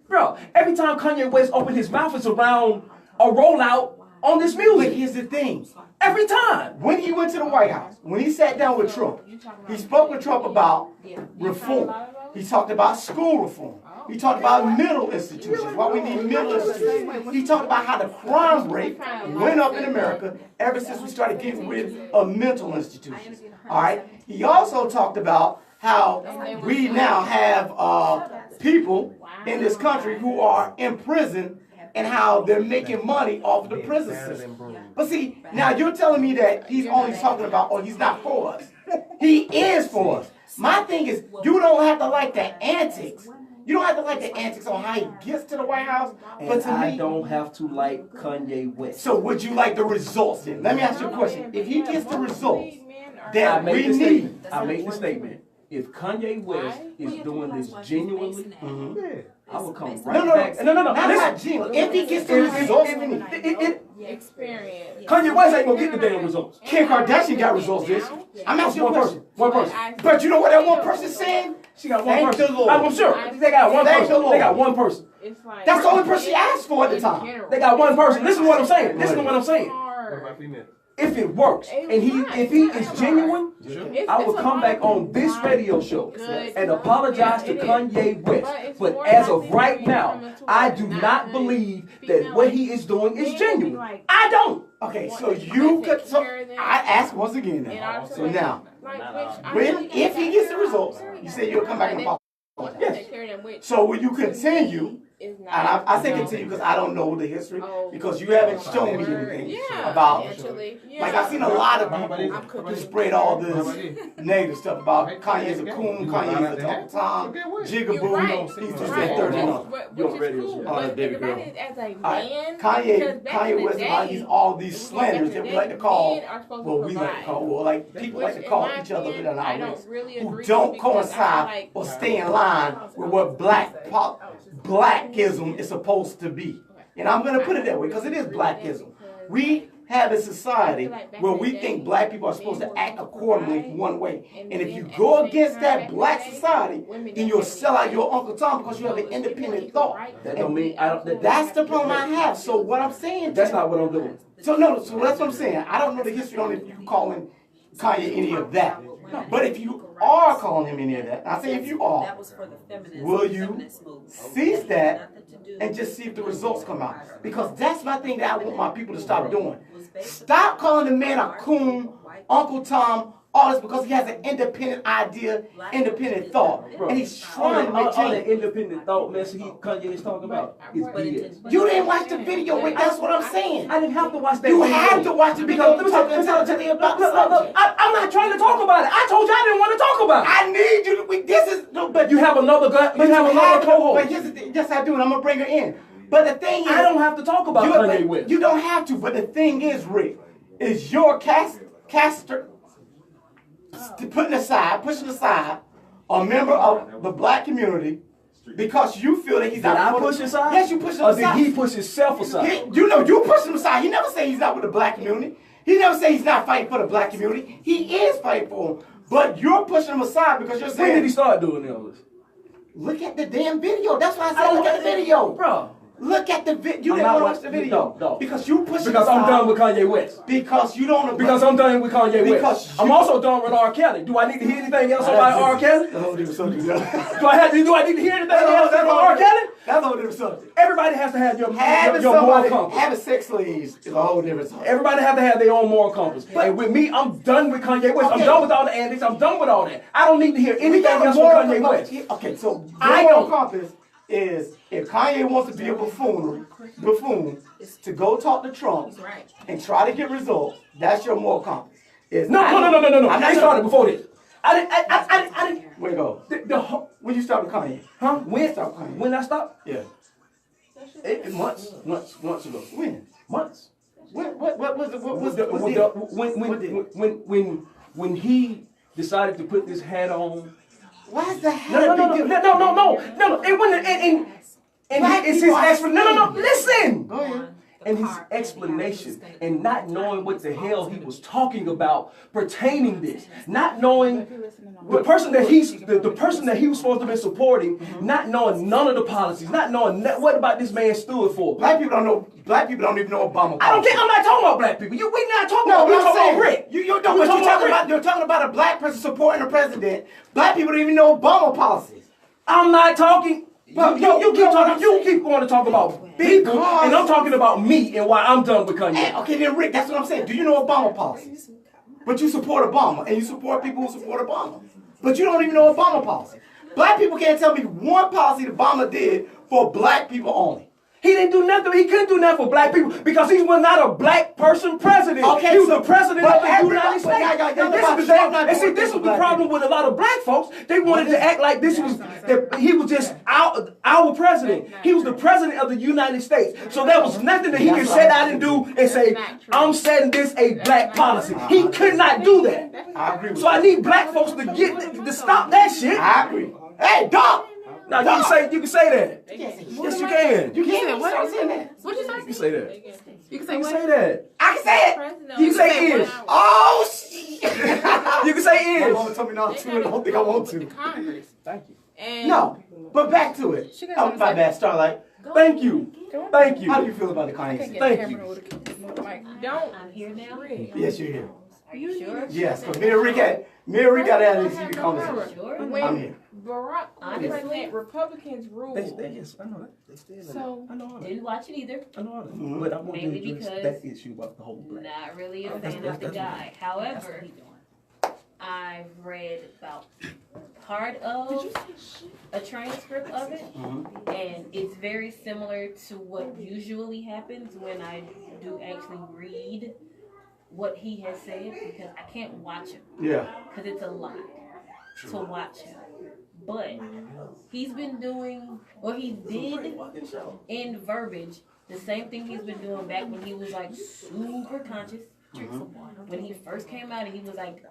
Bro, every time Kanye West opened his mouth, it's around a rollout on this music. But here's the thing. Every time. When he went to the White House, when he sat down with Trump, he spoke with Trump about reform. He talked about school reform. He talked about mental institutions, why we need mental institutions. He talked about how the crime rate went up in America ever since we started getting rid of mental institutions. All right. He also talked about how we now have people in this country who are in prison and how they're making money off of the prison system. But see, now you're telling me that he's only talking about, or he's not for us. He is for us. My thing is, you don't have to like the antics. You don't have to like the antics on how he gets to the White House. But to me, I don't have to like Kanye West. So would you like the results then? Let me ask you a question. If he gets the results that we need. I made the statement. if Kanye West is doing this genuinely, I will come right No, back. No. Not Listen, genuine. If he gets the results, Experience. Kanye West ain't gonna get the damn results. Kim Kardashian got results, this. I'm asking you a question. One person. But you know what that one person said? She got one Thank person. the Lord. I'm sure. They got one Thank the person. Lord. They got one person. It's like, That's the only person she asked for at the time. They got one person. Listen to what I'm saying. Listen to what I'm saying. What about female? If it works and if he is genuine, I will come back on this radio show and apologize to Kanye West. But as of right now, I do not believe that what he is doing is genuine. I don't. Okay, so you could. So I ask once again now. So now, if he gets the results, you say you'll come back and apologize. Yes. So will you continue? And I say continue because I don't know the history because you haven't shown me anything about. Like I've seen a lot of people who spread all this negative stuff about Kanye's a coon, Kanye's a Uncle Tom, Jigaboo. He's just that third one. Baby girl. As a man, Kanye West all these slanders that we like to call. Like people like to call each other in our race who don't coincide or stay in line with what blackism is supposed to be. And I'm going to put it that way because it is blackism. We have a society where we think black people are supposed to act accordingly one way. And if you go against that black society, then you'll sell out your Uncle Tom because you have an independent thought. That don't mean that's the problem I have. So what I'm saying, that's not what I'm doing. So that's what I'm saying. I don't know the history on if you calling Kanye any of that. But if you are calling him any of that, I say if you are, will you cease that and just see if the results come out? Because that's my thing that I want my people to stop doing. Stop calling the man a coon, Uncle Tom, all this because he has an independent idea, independent thought. Bro, and he's trying to all maintain that independent thought mess Kanye is talking about is BS. You didn't watch the video, Rick. That's what I'm saying. I didn't have to watch that You video. have to watch the video. You talk intelligently about the subject. I'm not trying to talk about it. I told you I didn't want to talk about it. I need you to. This is no, but you have another co-host. But yes, I do, and I'm gonna bring her in. But the thing is, I don't have to talk about Kanye West. You don't have to. But the thing is, Rick, is your pushing aside a member of the black community because you feel that he's not. Did I push aside? Yes, you push him aside. Or did he push himself aside? You push him aside. He never say he's not with the black community. He never say he's not fighting for the black community. He is fighting for them. But you're pushing him aside because you're saying. When did he start doing all this? Look at the damn video. That's why I said look at the video. Bro. Look at the video. You didn't want to watch the video. No. Because you push Because I'm done with Kanye West. Because you don't. Because I'm done with Kanye West. I'm also done with R. Kelly. Do I need to hear anything else about R. Kelly? That's a whole different subject. Do I need to hear anything else about R. Kelly? That's a whole different subject. Everybody has to have your moral compass. Having sex slaves is a whole different subject. Everybody have to have their own moral compass. And with me, I'm done with Kanye West. I'm done with all the antics. I'm done with all that. I don't need to hear anything else from Kanye West. Okay, so my moral compass is if Kanye wants to be a buffoon to go talk to Trump and try to get results, that's your moral compass. No. They started before this. I didn't. Where you go? When you start with Kanye? Huh? When I stopped? Yeah. Months ago. When? Months. What was the when he decided to put this hat on. Why is the hat? No. It wasn't. And it's his explanation. No. Listen. Go ahead. And his explanation and not knowing what the hell he was talking about pertaining this, not knowing the person that he was supposed to be supporting, not knowing none of the policies, not knowing what about this man stood for. Black people don't know. Black people don't even know Obama. I don't care. I'm not talking about black people. We're not talking about. We're talking about Rick. You're talking about a black person supporting a president. Black people don't even know Obama policies. I'm not talking. But you keep going to talk about people, and I'm talking about me and why I'm done with Kanye. Okay, then Rick, that's what I'm saying. Do you know Obama policies? But you support Obama, and you support people who support Obama. But you don't even know Obama policy. Black people can't tell me one policy that Obama did for black people only. He didn't do nothing. He couldn't do nothing for black people because he was not a black person president. Okay, he was so- the president but of the United everybody- States. but And this is the thing. And see, this was the problem with a lot of black folks. They wanted to act like this was that he was just our president. He was the president of the United States. So there was nothing that he could set out and do and say, I'm setting this a black policy. He could not do that. I agree with So I need black folks to stop that shit. I agree. Hey, dog! Now you can say that. Yes, you can. You can't start saying that. What you say? You can say that. You can You say can what? say that. I can say it. You can say is. Oh, shit. You can say My is. mama told me not to, and I don't think I want to. Congress. Thank you. And No, but back to it. She got Oh, something my to bad, Starlight. Thank you. Thank How do you. you feel about the Kanye? Get the Thank camera you. with the mic. Don't. I'm here now. Yes, you're here. Are you sure? Yes, because me and Rick got out of this secret conversation. Sure. I'm When here. Barack Honestly. was president, Republicans ruled. Yes, I know that. They still So I know all that. Didn't watch it either. I know all that. Mhm. But I want Mainly to address because- that issue about the whole black. Not really a That's- fan of the that's- guy. However, I've read about part of a transcript of it, and it's very similar to what usually happens when I do actually read what he has said, because I can't watch him, Yeah. because it's a lot to watch him. But he's been doing, or he did in verbiage, the same thing he's been doing back when he was like super conscious. When he first came out and he was like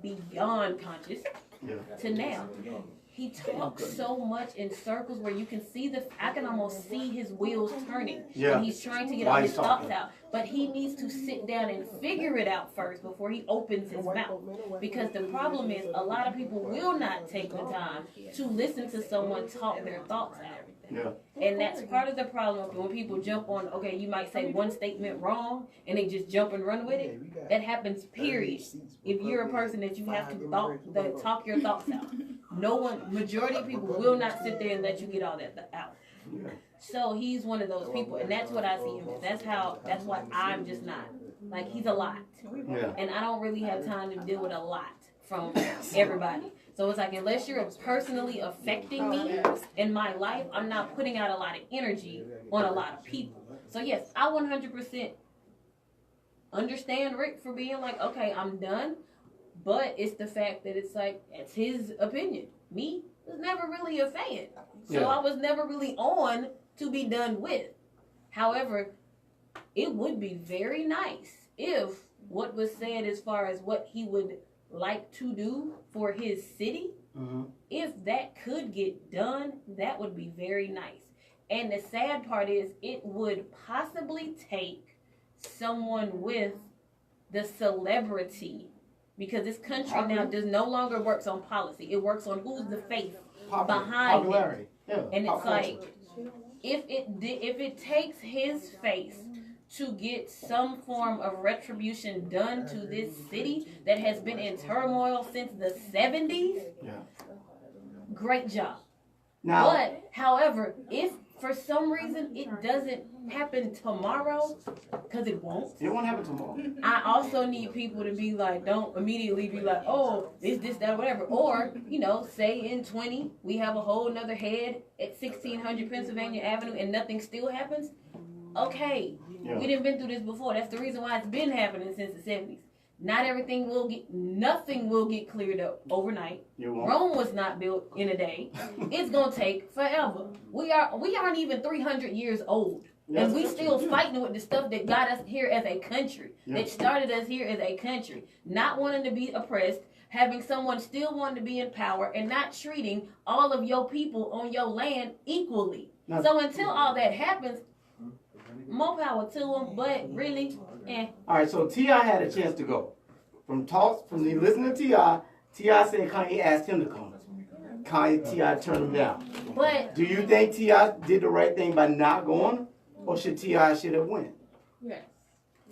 beyond conscious, Yeah. to now. He talks so much in circles where you can see I can almost see his wheels turning. Yeah. And he's trying to get Why all he's his thoughts talking. out. But he needs to sit down and figure it out first before he opens his mouth. Because the problem is a lot of people will not take the time to listen to someone talk their thoughts out. Yeah. And that's part of the problem when people jump on, okay, you might say one statement wrong and they just jump and run with it. That happens, period. If you're a person that you have to talk your thoughts out. Majority of people will not sit there and let you get all that out. So he's one of those people, and that's what I see him as. That's why I'm just not. Like, he's a lot. Yeah. And I don't really have time to deal with a lot from everybody. So it's like, unless you're personally affecting me in my life, I'm not putting out a lot of energy on a lot of people. So yes, I 100% understand Rick for being like, okay, I'm done. But it's the fact that it's like, it's his opinion. Me was never really a fan. So Yeah. I was never really on to be done with. However, it would be very nice if what was said as far as what he would like to do for his city, if that could get done, that would be very nice. And the sad part is it would possibly take someone with the celebrity, because this country now does no longer works on policy. It works on who's the face behind Popularity. it. Yeah. And Pop it's culture. like, if it takes his face to get some form of retribution done to this city that has been in turmoil since the 70s, Yeah. great job. Now, But, however, if for some reason it doesn't happen tomorrow, because it won't, it won't happen tomorrow. I also need people to be like, don't immediately be like, oh, this, that, whatever. Or, say in 20, we have a whole nother head at 1600 Pennsylvania Avenue and nothing still happens. Okay, Yeah. we done been through this before. That's the reason why it's been happening since the 70s. Nothing will get cleared up overnight. You won't. Rome was not built in a day. It's gonna take forever. We aren't even 300 years old. Yes, And we that's still true. fighting with the stuff that got us here as a country. Yeah. That started us here as a country. Not wanting to be oppressed, having someone still wanting to be in power, and not treating all of your people on your land equally. Now- So until all that happens, more power to them, but really, All right, so T.I. had a chance to go. From the listening to T.I. said Kanye asked him to come. T.I. turned him down. But Do you think T.I. did the right thing by not going? Or should T.I. should have went? Yes.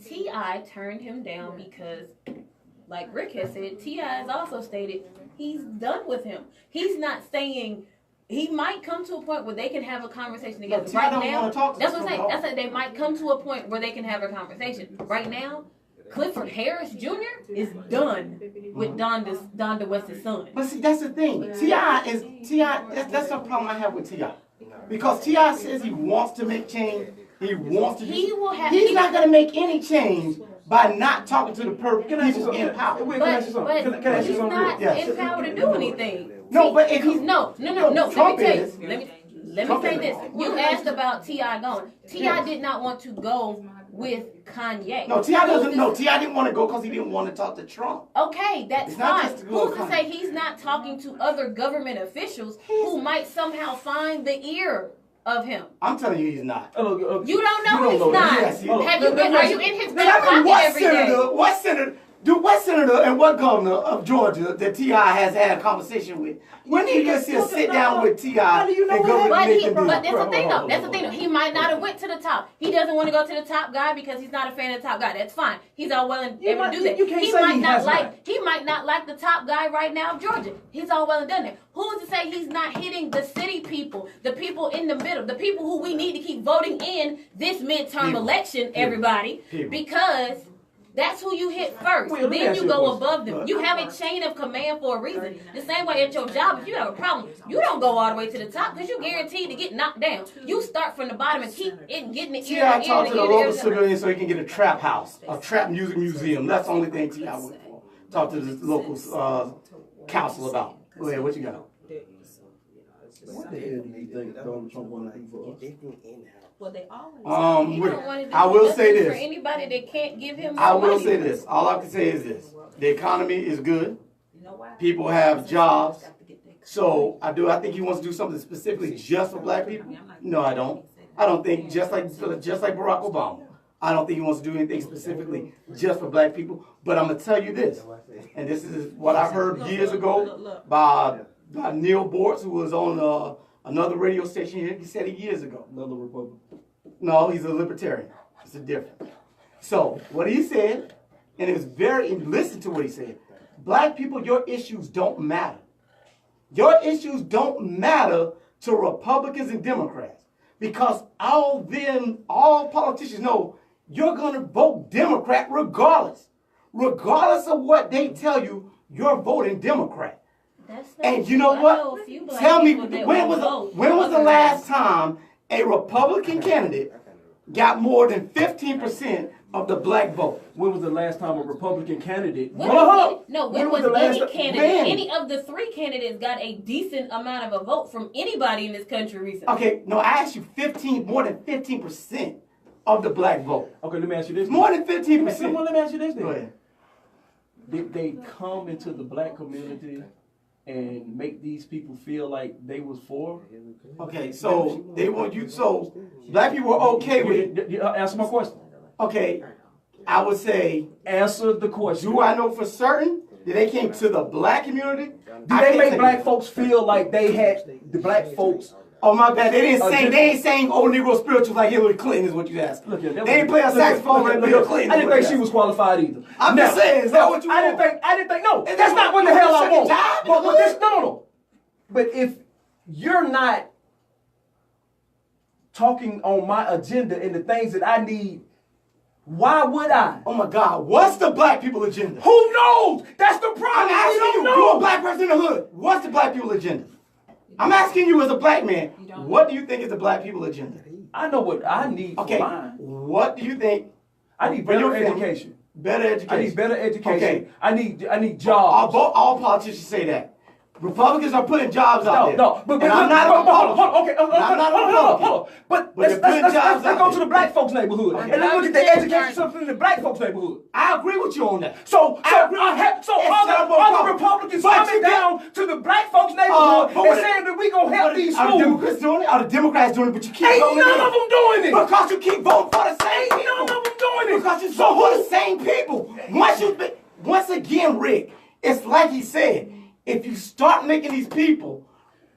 T.I. turned him down because, like Rick has said, T.I. has also stated he's done with him. He's not saying he might come to a point where they can have a conversation together. T.I. don't wanna talk to that's what I'm us saying. at all. That's like they might come to a point where they can have a conversation. Right now, Clifford Harris Jr. is done with Donda West's son. But see, that's the thing. T.I. that's the problem I have with T.I. Because T.I. says he wants to make change. He wants to. He will have. He's not going to make any change by not talking to the people in power. But he's not in power to do anything. No, but if he's no. Trump Let me say this. You asked about T.I. going. T.I. did not want to go with Kanye. No, T.I. doesn't. No, T.I. didn't want to go because he didn't want to talk to Trump. Okay, that's It's not fine. just to go Who's to with say he's not talking to other government officials who might somehow find the ear of him? I'm telling you, he's not. You don't know he's not. Yes, he is. Have you been? Are you in his back Tell me pocket what every day? what senator and what governor of Georgia that T.I. has had a conversation with? When did you see a sit down with T.I. and go But making that's deals? the thing though. That's the thing though. He might not have went to the top. He doesn't want to go to the top guy because he's not a fan of the top guy. That's fine. He's all well and able to do that. He might not like the top guy right now of Georgia. He's all well and done that. Who's to say he's not hitting the city people, the people in the middle, the people who we need to keep voting in this midterm election, everybody, because that's who you hit first. Well, then you go above them. You have a chain of command for a reason. The same way at your job, if you have a problem, you don't go all the way to the top because you're guaranteed to get knocked down. You start from the bottom and keep it getting the ear T.I. to talked to the local ear. civilian so he can get a trap house, a trap music museum. That's the only thing T.I. went for. Talk to the local council about. Go ahead, what you got? What the hell do you think Donald Trump want to do for us? Well, they always. He don't want to do I will nothing say this. for anybody that can't give him I will money. say this. All I can say is this. The economy is good. You know why? People have jobs. So I think he wants to do something specifically just for black people. No, I don't. I don't think just like Barack Obama. I don't think he wants to do anything specifically just for black people. But I'm gonna tell you this, and this is what I heard years ago by Neil Bortz, who was on another radio station here. He said it years ago. Another Republican. No, he's a libertarian. It's a difference. So what he said, and it was listen to what he said. Black people, your issues don't matter. Your issues don't matter to Republicans and Democrats because all politicians know you're going to vote Democrat regardless. Regardless of what they tell you, you're voting Democrat. And you know what? Tell me, when was the last time a Republican candidate got more than 15% of the black vote? When was the last time a Republican candidate? When was any of the three candidates got a decent amount of a vote from anybody in this country recently? Okay, no, I asked you more than 15% of the black vote. Okay, let me ask you this. More than 15%. Let me ask you this then. Go ahead. Did they come into the black community and make these people feel like they was for? Okay, so they want you. So black people are okay with it. Answer my question. Okay, I would say answer the question. Do I know for certain that they came to the black community? Do they make black folks feel like they had the black folks? Oh my bad, they ain't saying old Negro spirituals like Hillary Clinton is what you asked. They ain't playing a saxophone like Bill Clinton. I didn't think she was qualified either. I'm just saying, is that what you want? I didn't think, no, that's not what the hell I want. No. But if you're not talking on my agenda and the things that I need, why would I? Oh my God, what's the black people agenda? Who knows? That's the problem. I'm asking you, you're a black person in the hood. What's the black people agenda? I'm asking you as a black man, what do you think is the black people agenda? I know what I need for mine. What do you think? I need better education. Better education. I need better education. Okay. I need jobs. All politicians say that. Republicans are putting jobs out there. But I'm not a Republican. I'm not a Republican. But let's go to the black folks' neighborhood and let's look at the education system in the black folks' neighborhood. I agree with you on that. So other Republicans coming down to the black folks' neighborhood and saying that we gonna help these schools. Are the Democrats doing it? But you keep voting. Ain't none of them doing it. Because you keep voting for the same people. Ain't none of them doing it. Because you vote for the same people. Once again, Rick, it's like he said. If you start making these people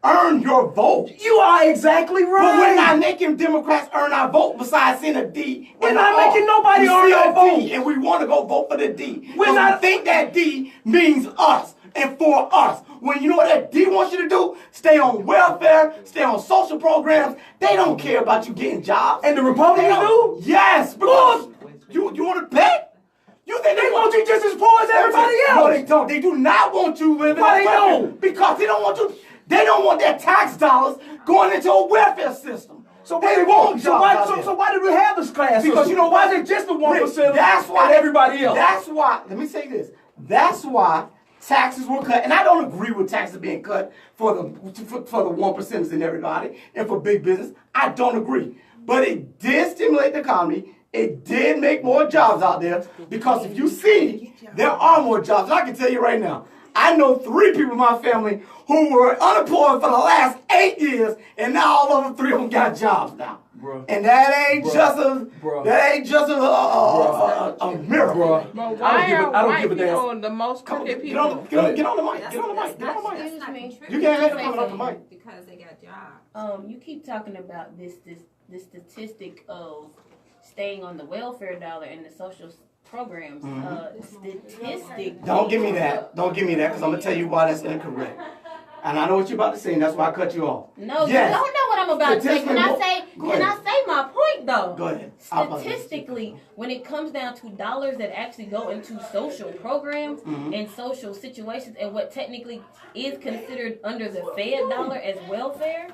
earn your vote. You are exactly right. But we're not making Democrats earn our vote besides seeing a D. We're not making nobody earn our vote. D, and we want to go vote for the D. We think that D means us and for us. When you know what that D wants you to do? Stay on welfare, stay on social programs. They don't care about you getting jobs. And the Republicans do? Yes. Because you want to bet? You think they want you just as poor as everybody else? No, they don't. They do not want you living. Why they don't? Because they don't want you. They don't want their tax dollars going into a welfare system. So They why want so jobs why out so, there. so why did we have this class? Because system? you know why why? is it just the 1%? Rick, that's why and everybody else? That's why. Let me say this. That's why taxes were cut, and I don't agree with taxes being cut for the 1%ers and everybody, and for big business. I don't agree, but it did stimulate the economy. It did make more jobs out there because if you see, there are more jobs. And I can tell you right now, I know 3 people in my family who were unemployed for the last 8 years, and now all of them 3 of them got jobs now. Bruh. And that ain't just a miracle. But why I are don't white give a damn. people the most crooked Get on, people? get on, get on the mic. Get on the mic. Get on the mic. Excuse me. You can't have it coming off the mic. Because they got jobs. You keep talking about this statistic of staying on the welfare dollar and the social programs. Statistic. Don't give me that. Don't give me that, because I'm gonna tell you why that's incorrect. And I know what you're about to say, and that's why I cut you off. No, Yes. you don't know what I'm about to say. Can I say? Go Can ahead. I say my point though? Go ahead. I'll apologize. Statistically, when it comes down to dollars that actually go into social programs and social situations, and what technically is considered under the Fed dollar as welfare,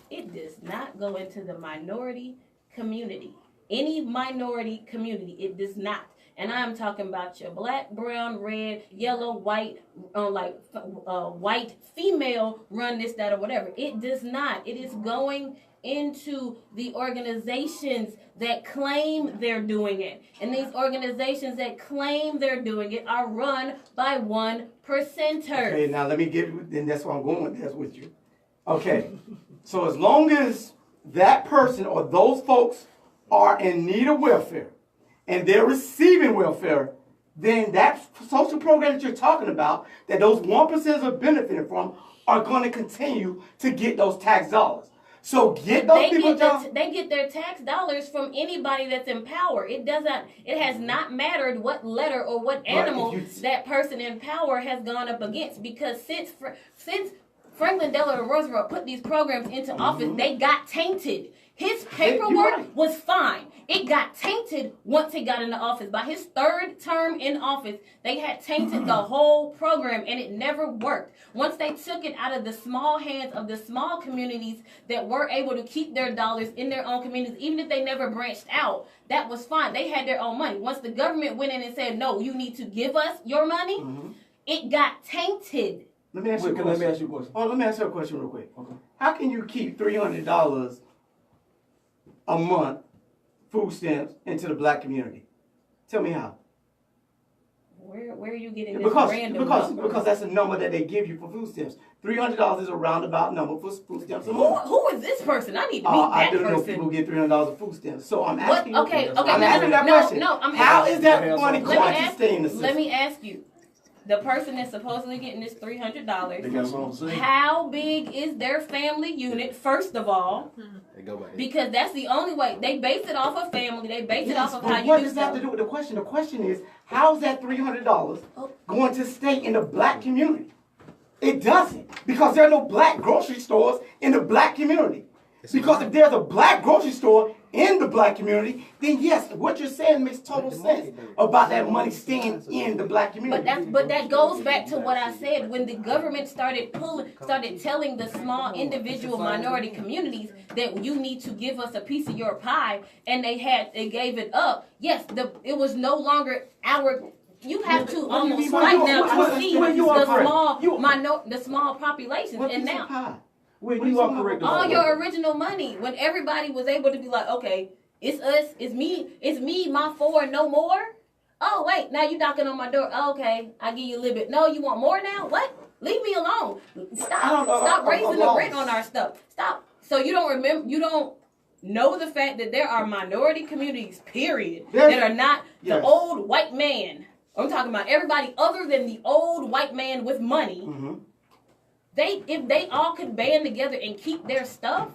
it does not go into the minority community. Any minority community, it does not. And I'm talking about your black, brown, red, yellow, white, white female run this, that, or whatever. It does not. It is going into the organizations that claim they're doing it. And these organizations that claim they're doing it are run by 1%ers. Okay, now let me give you, and that's why I'm going with this with you. Okay, so as long as that person or those folks are in need of welfare and they're receiving welfare, then that social program that you're talking about, that those 1% are benefiting from, are going to continue to get those tax dollars. So get those people jobs. They get their tax dollars from anybody that's in power. It has not mattered what letter or what animal that person in power has gone up against, because since Franklin Delano Roosevelt put these programs into office, they got tainted. His paperwork was fine. It got tainted once he got into office. By his 3rd term in office, they had tainted the whole program, and it never worked. Once they took it out of the small hands of the small communities that were able to keep their dollars in their own communities, even if they never branched out, that was fine. They had their own money. Once the government went in and said, no, you need to give us your money, it got tainted. Let me ask you a question. Let me ask you a question. Oh, let me ask you a question real quick. Okay. How can you keep $300 a month food stamps into the black community? Tell me how. Where are you getting this random number? Because that's a number that they give you for food stamps. $300 is a roundabout number for food stamps a month. Who is this person? I need to meet I that do know person. people get $300 of food stamps. So I'm asking you. Okay, I'm asking that question. How is that money going to stay in the system? Let me ask you. The person that's supposedly getting this They $300, got something to say. how big is their family unit, first of all? They go back. Because that's the only way. They base it off of family. They base it off of how you what do does that have stuff. to do with the question? The question is, how's that $300 going to stay in the black community? It doesn't, because there are no black grocery stores in the black community. Because if there's a black grocery store in the black community, then yes, what you're saying makes total sense about that money staying in the black community. But that goes back to what I said. When the government started telling the small individual minority communities that you need to give us a piece of your pie, and they gave it up. Yes, it was no longer our. You have to almost fight now to see the small populations, What and piece now. of pie? When you are correct. All your original money, when everybody was able to be like, okay, it's us, it's me, my 4 and no more. Oh wait, now you knocking on my door. Okay, I give you a little bit. No, you want more now? What? Leave me alone. Stop raising the rent on our stuff. Stop. So you don't know the fact that there are minority communities, period, that are not the old white man. I'm talking about everybody other than the old white man with money. If they all could band together and keep their stuff,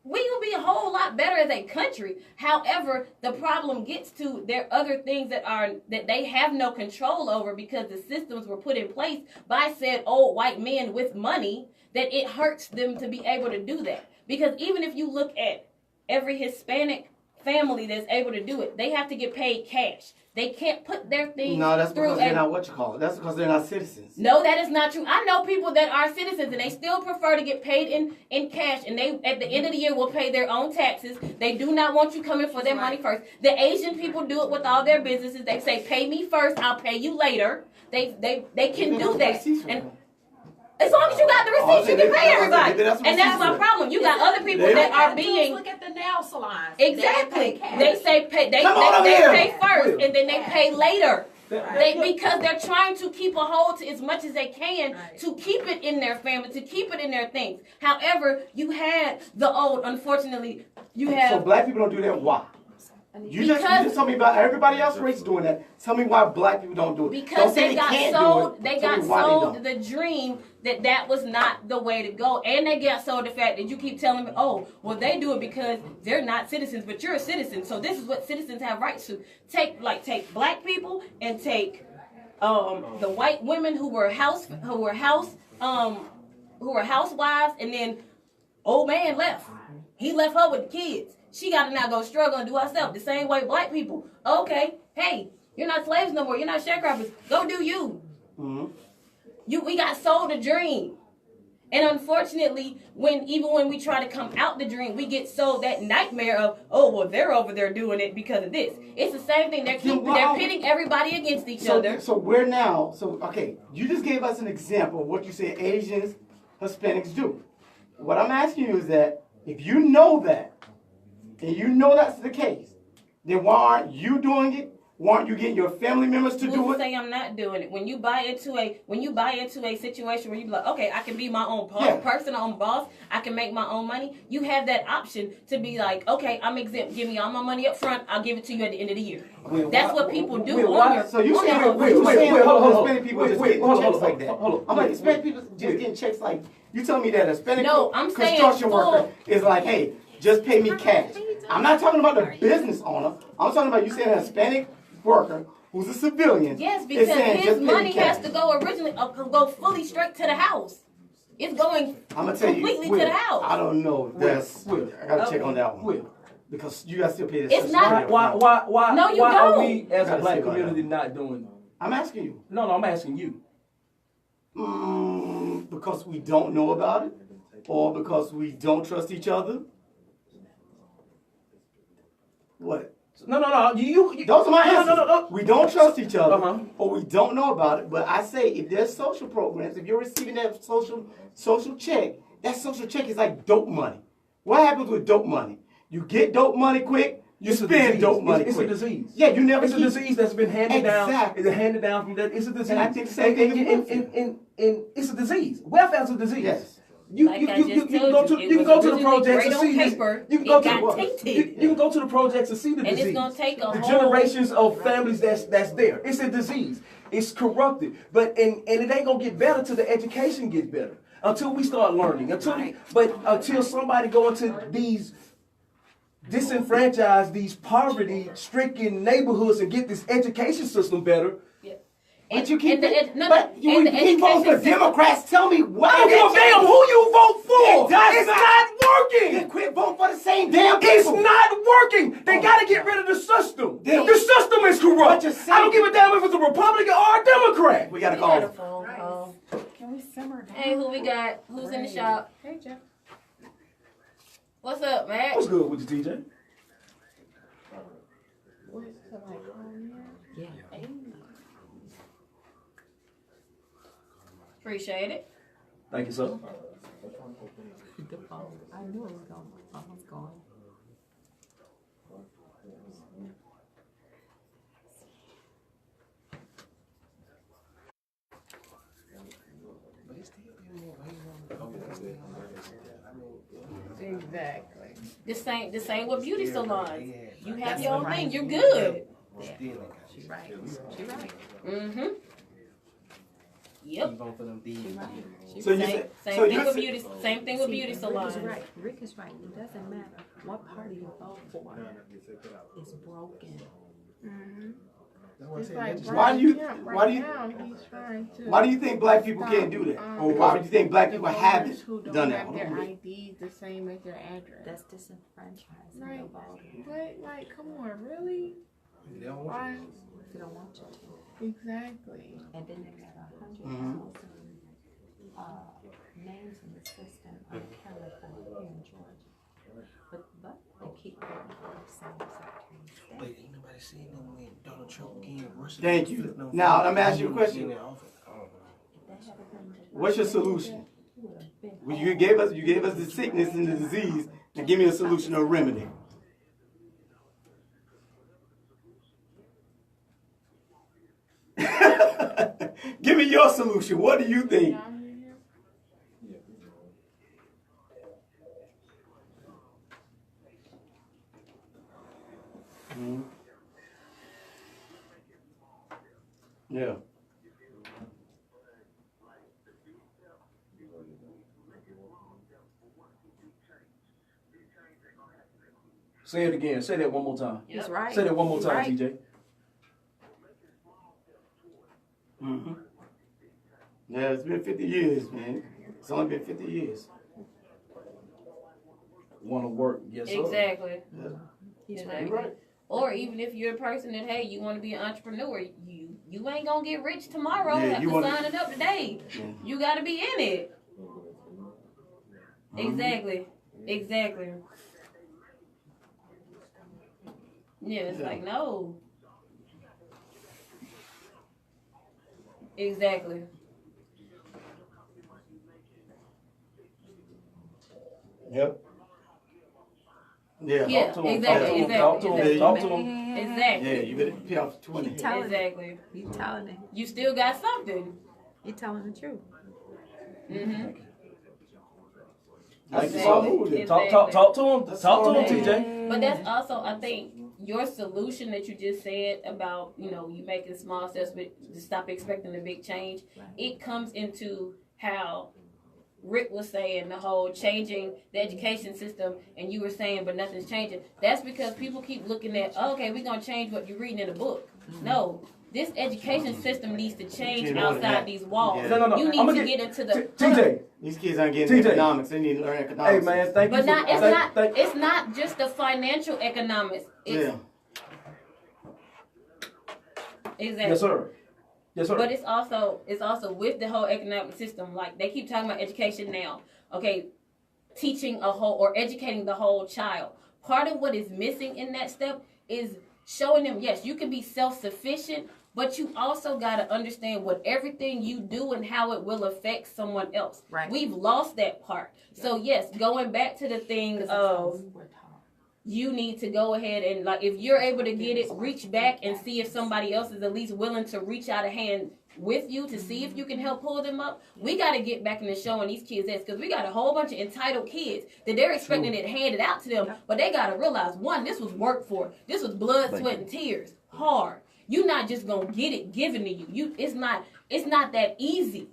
we would be a whole lot better as a country. However, the problem gets to there are other things that they have no control over, because the systems were put in place by said old white men with money, that it hurts them to be able to do that. Because even if you look at every Hispanic family that's able to do it. They have to get paid cash. They can't put their things No, that's through because they're not what you call it. That's because they're not citizens. No, that is not true. I know people that are citizens and they still prefer to get paid in cash, and they at the end of the year will pay their own taxes. They do not want you coming for their money first. The Asian people do it with all their businesses. They say, "Pay me first, I'll pay you later." They can do that. And as long as you got the receipts, you can pay everybody. And that's my problem. You got other people that are being look at the nail salons. exactly. They say pay. They pay first and then they pay later. Because they're trying to keep a hold to as much as they can to keep it in their family, to keep it in their things. However, you had the old. Unfortunately, you have. So black people don't do that. Why? You just told me about everybody else race doing that. Tell me why black people don't do it. Because they got sold. They got sold the dream that was not the way to go, and they got sold the fact that you keep telling me, oh, well, they do it because they're not citizens, but you're a citizen, so this is what citizens have rights to. Take black people and take the white women who were housewives, and then old man left. He left her with the kids. She got to now go struggle and do herself the same way black people. Okay, hey, you're not slaves no more. You're not sharecroppers. Go do you. Mm-hmm. We got sold a dream. And unfortunately, when we try to come out the dream, we get sold that nightmare of, oh, well, they're over there doing it because of this. It's the same thing. They're pitting everybody against each other. So we're now, okay, you just gave us an example of what you said Asians, Hispanics do. What I'm asking you is that if you know that, and you know that's the case, then why aren't you doing it? Why aren't you getting your family members to do it? Say I'm not doing it. When you buy into a situation where you be like, okay, I can be my own person, my own boss. I can make my own money. You have that option to be like, okay, I'm exempt. Give me all my money up front. I'll give it to you at the end of the year. That's what people do. So you saying Hispanic people just getting checks like that? I'm like, Hispanic people just getting checks like, you telling me that a Hispanic construction worker is like, hey, just pay me cash. I'm not talking about the business owner. I'm talking about you saying a Hispanic worker who's a civilian. Yes, because his money has to go fully straight to the house. It's going completely to the house. I don't know. I gotta check on that one. Because you guys still pay this. It's not. Why? No, you why don't. Are we as a black community not doing it? I'm asking you. No, I'm asking you. Because we don't know about it, or because we don't trust each other. What? No. You those are my answers. No. We don't trust each other, or we don't know about it. But I say, if there's social programs, if you're receiving that social check, that social check is like dope money. What happens with dope money? You get dope money quick. You spend dope money quick. It's a disease. Yeah, you never. It's a disease that's been handed down. It's handed down from that. It's a disease. And I think the same thing. And it's a disease. Welfare is a disease. Yes. You can go to the projects and see this. You can go to the projects and see the disease. And it's gonna take the generations of families that's there. It's a disease. It's corrupted. But and it ain't gonna get better till the education gets better. Until we start learning. Until somebody go into these disenfranchised, these poverty-stricken neighborhoods and get this education system better. But you keep voting for Democrats. Tell me why. I don't give a damn who you vote for. It's not working. Then quit voting for the same damn people. It's not working. They got to get rid of the system. The system is corrupt. I don't give a damn if it's a Republican or a Democrat. We got to call. Can we simmer down? Hey, who we got? Who's in the shop? Hey, Jeff. What's up, Matt? What's good with you, TJ? Yeah. Appreciate it. Thank you, sir. The phone. I knew it was going. I was going. Exactly. The same with beauty salons. You have your own thing. You're good. Yeah. She right. Mm-hmm. Yep. Same thing with beauty salons. Right. Rick is right. It doesn't matter what party you vote for. It's broken. Mm-hmm. It's like Why do you- Brian Kemp why do you- now, he's trying to Why do you think black people can't do that? Or why do you think black people haven't who don't done that? have their IDs the same as their address? That's disenfranchising Right. the voter. But like, come on, really? Why? They don't want you to. Exactly. And then they got 100,000 names in the system unaccounted for here in Georgia. But they keep going for the same Secretary of State. But ain't nobody seeing them when Donald Trump getting worse. Thank you. Now, I'm asking you a question. What's your solution? Well, you gave us the sickness and the disease. Now give me a solution or a remedy. Give me your solution. What do you think? Mhm. Yeah. Say it again. Say that one more time. He's right. Say that one more He's time, right. TJ. Mm-hmm. Yeah, it's been 50 years, man. It's only been 50 years. Want to work? Yes, sir. Exactly. Yeah. Exactly. You're right. Or even if you're a person that, hey, you want to be an entrepreneur, you ain't gonna get rich tomorrow. Yeah, After you wanna- signing up today, Yeah. you got to be in it. Mhm. Exactly. Exactly. Yeah, it's Yeah. like no. Exactly. Yep. Yeah. Yeah, Talk to him. exactly, Talk to him. exactly, Talk to him. Exactly. Yeah, you better pay off 20. Keep telling it. Exactly. You telling it. You still got something. You telling the truth. Mm-hmm. Like Exactly. so, talk to him. Exactly. Talk to him. That's Talk to all him, it TJ. But that's also, I think, your solution that you just said about, you making small steps, but to stop expecting a big change. Right. It comes into how Rick was saying the whole changing the education system, and you were saying, but nothing's changing. That's because people keep looking at, okay, we're gonna change what you're reading in the book. No. This education system needs to change Change more than that. outside these walls. Yeah. No. You need I'ma to get into the TJ. These kids aren't getting TJ. economics. They need to learn economics. Hey man, thank you. But not for, it's thank- not thank- it's not just the financial economics. It's Yeah. exactly. Yes, sir. Yes, sir. But it's also with the whole economic system. Like they keep talking about education now. Okay, teaching a whole or educating the whole child. Part of what is missing in that step is showing them, yes, you can be self-sufficient, but you also got to understand what everything you do and how it will affect someone else. Right. We've lost that part. So yes, going back to the thing of you need to go ahead and, like, if you're able to get it, reach back and see if somebody else is at least willing to reach out a hand with you to see if you can help pull them up. We got to get back into showing these kids this, because we got a whole bunch of entitled kids that they're expecting it handed out to them, but they got to realize, one, this was work for. This was blood, sweat, and tears. Hard. You're not just going to get it given to you. It's not that easy.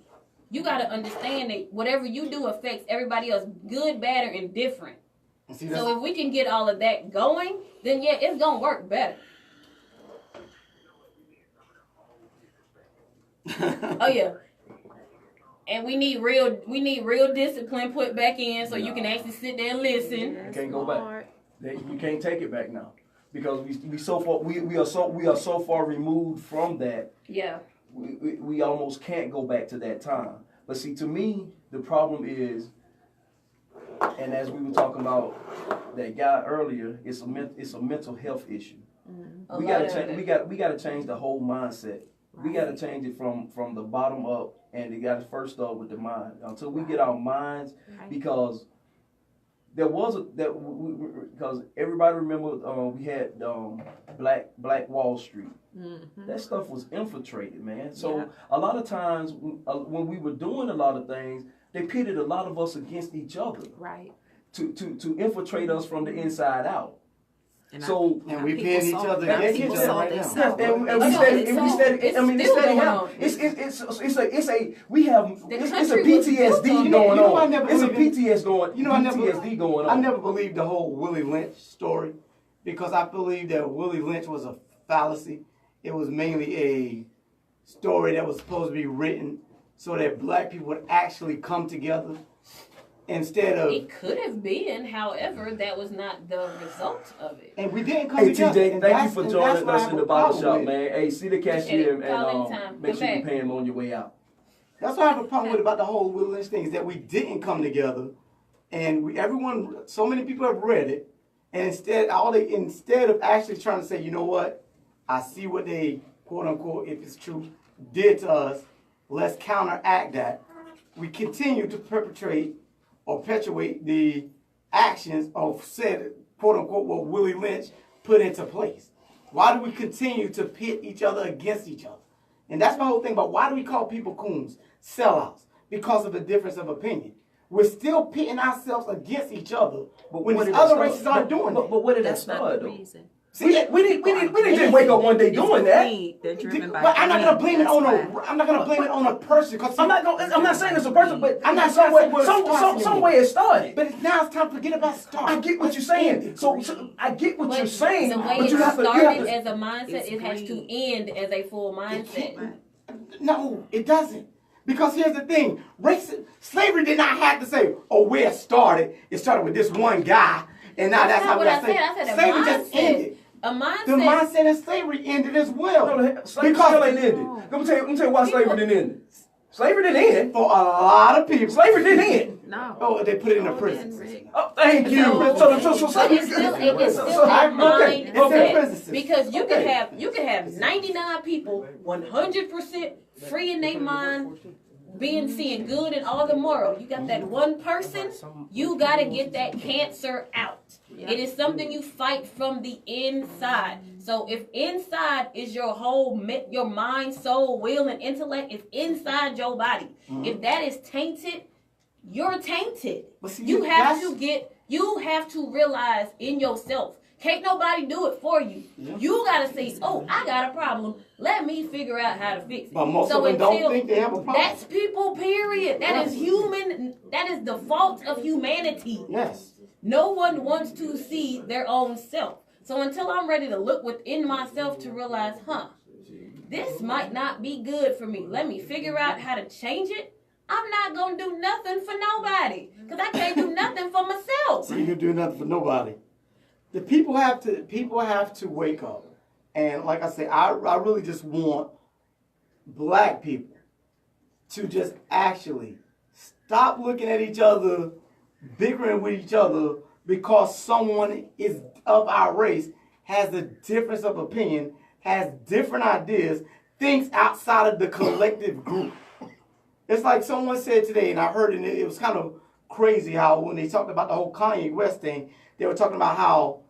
You got to understand that whatever you do affects everybody else, good, bad, or indifferent. See, So if we can get all of that going, then yeah, it's gonna work better. Oh yeah. And we need real discipline put back in so you can actually sit there and listen. You can't go back. You can't take it back now because we are so far removed from that. Yeah. We almost can't go back to that time. But see, to me, the problem is, and as we were talking about that guy earlier, it's a mental health issue. We gotta change the whole mindset. We gotta change it from the bottom up, and it gotta first start with the mind. Until we get our minds, because there was because everybody remember we had Black Wall Street. Mm-hmm. That stuff was infiltrated, man. So a lot of times when we were doing a lot of things, they pitted a lot of us against each other. Right. To infiltrate us from the inside out. And And we pin each other against each other right now. Yes, and we steady. I mean, it's steady happening. It's a PTSD going on. It's a PTSD going. You know, I on. never believed the whole Willie Lynch story because I believe that Willie Lynch was a fallacy. it was mainly a story that was supposed to be written so that black people would actually come together instead of. It could have been, however, that was not the result of it. And we didn't come Hey together. TJ, and thank you that's- for and joining that's what I us have in a the barber problem shop, with. man. Hey, see the Appreciate cashier it. Call and anytime. make Come sure you back. pay him on your way out. That's what I have a problem with about the whole Will Lynch thing is that we didn't come together, and everyone, so many people have read it, and instead of actually trying to say, you know what, I see what they quote unquote, if it's true, did to us. Let's counteract that. We continue to perpetuate the actions of said quote unquote what Willie Lynch put into place. Why do we continue to pit each other against each other? And that's my whole thing about why do we call people coons, sellouts? Because of a difference of opinion. We're still pitting ourselves against each other, but when these other races aren't doing that. But where did that That's not start the though? reason. See, We didn't just wake up one day doing that. They're driven by but I'm not gonna greed, blame it that's on why. I'm not gonna blame it on a person because I'm not saying it's a person, but I'm not some trying to say way, where it starts some anymore. way it started. But now it's time to forget about start. I get what you're saying. So I get what you're saying, The way but it you have to. started as a mindset, It's it has to greed. end as a full mindset. No, it doesn't. Because here's the thing: slavery did not have to say, "Oh, where it started. It started with this one guy, and now that's not how we what I got said. I said a slavery just mindset. ended. A mindset. The mindset of slavery ended as well. No, slavery still ain't ended. Let me tell you why slavery didn't end. Slavery didn't end. For a lot of people, Slavery didn't end. No. Oh, they put it in the prison. Oh, thank you. So So but it's still I- a mind okay. set. Because you can have 99 people 100% free in their mind, seeing good in all the moral. You got that one person, you gotta get that cancer out. It is something you fight from the inside. So if inside is your whole your mind, soul, will, and intellect is inside your body. If that is tainted, you're tainted. But see, You have to realize in yourself. Can't nobody do it for you. You gotta say, oh, I got a problem. Let me figure out how to fix it. But most of them don't think they have a problem. That's people, period. That is human. That is the fault of humanity. Yes. No one wants to see their own self. So until I'm ready to look within myself to realize, this might not be good for me. Let me figure out how to change it. I'm not gonna do nothing for nobody. Because I can't do nothing for myself. So you can do nothing for nobody. The people have to wake up. And like I say, I really just want black people to just actually stop looking at each other, bickering with each other because someone is of our race, has a difference of opinion, has different ideas, thinks outside of the collective group. It's like someone said today, and I heard it was kind of crazy how when they talked about the whole Kanye West thing, they were talking about how,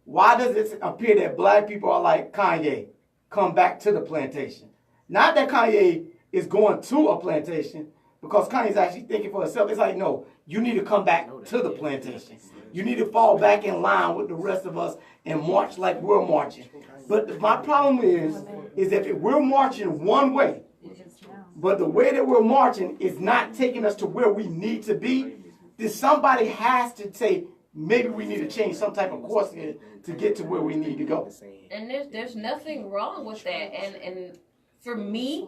why does it appear that black people are like Kanye, come back to the plantation? Not that Kanye is going to a plantation, because Kanye's actually thinking for himself. It's like, no, you need to come back to the plantation. You need to fall back in line with the rest of us and march like we're marching. But my problem is that if we're marching one way, but the way that we're marching is not taking us to where we need to be, then somebody has to say, maybe we need to change some type of course here to get to where we need to go. And there's nothing wrong with that. And for me,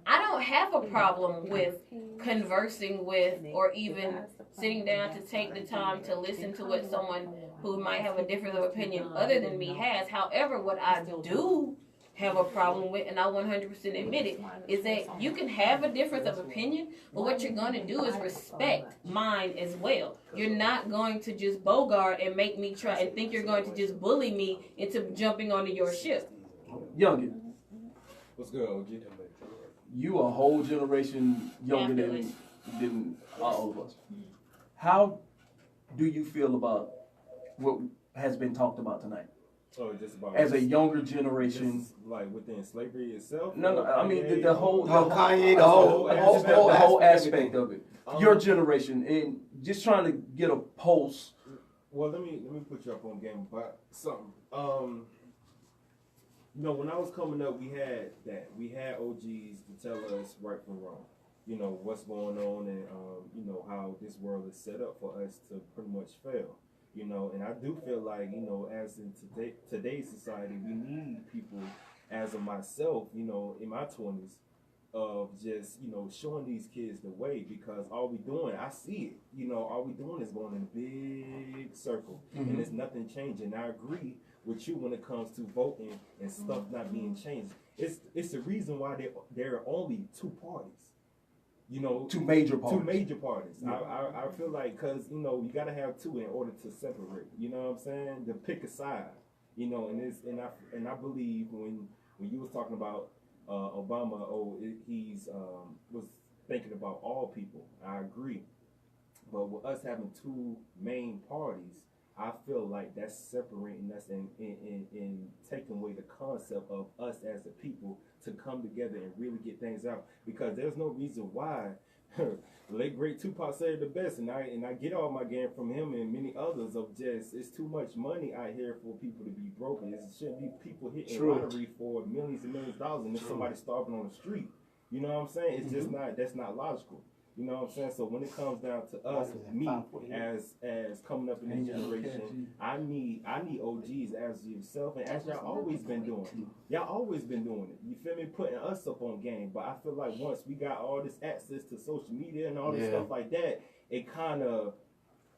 I don't have a problem with conversing with or even sitting down to take the time to listen to what someone who might have a difference of opinion other than me has. However, what I do have a problem with, and I 100% admit it, is that you can have a difference of opinion, but what you're going to do is respect mine as well. You're not going to just bogart and make me try and think you're going to just bully me into jumping onto your ship. Youngin, What's good, OG? you a whole generation younger than all of us. How do you feel about what has been talked about tonight? Oh, just about As a younger generation, just like within slavery itself. no, I mean the whole Kanye, the whole aspect of it. Your generation, and just trying to get a pulse. Well, let me put you up on game about something. When I was coming up, we had that. We had OGs to tell us right from wrong. What's going on and how this world is set up for us to pretty much fail. You know, and I do feel like, you know, as in today's society, we need people, as of myself, you know, in my 20s, of just, you know, showing these kids the way, because all we doing, I see it, you know, all we doing is going in a big circle, and there's nothing changing. I agree with you when it comes to voting and stuff not being changed. It's the reason why there are only two parties. You know, Two major parties. Two major parties. Yeah. I feel like, because, you know, you got to have two in order to separate. You know what I'm saying? To pick a side. You know, and I believe when you was talking about Obama, he's was thinking about all people. I agree. But with us having two main parties, I feel like that's separating us and taking away the concept of us as a people to come together and really get things out. Because there's no reason why late great Tupac said the best, and I get all my game from him and many others of just, it's too much money out here for people to be broken. It shouldn't be people hitting lottery for millions and millions of dollars and then somebody starving on the street. You know what I'm saying? It's just that's not logical. You know what I'm saying? So when it comes down to us, me as coming up in this generation, I need OGs as yourself, and as y'all always been doing. Y'all always been doing it. You feel me? Putting us up on game. But I feel like once we got all this access to social media and all this stuff like that, it kind of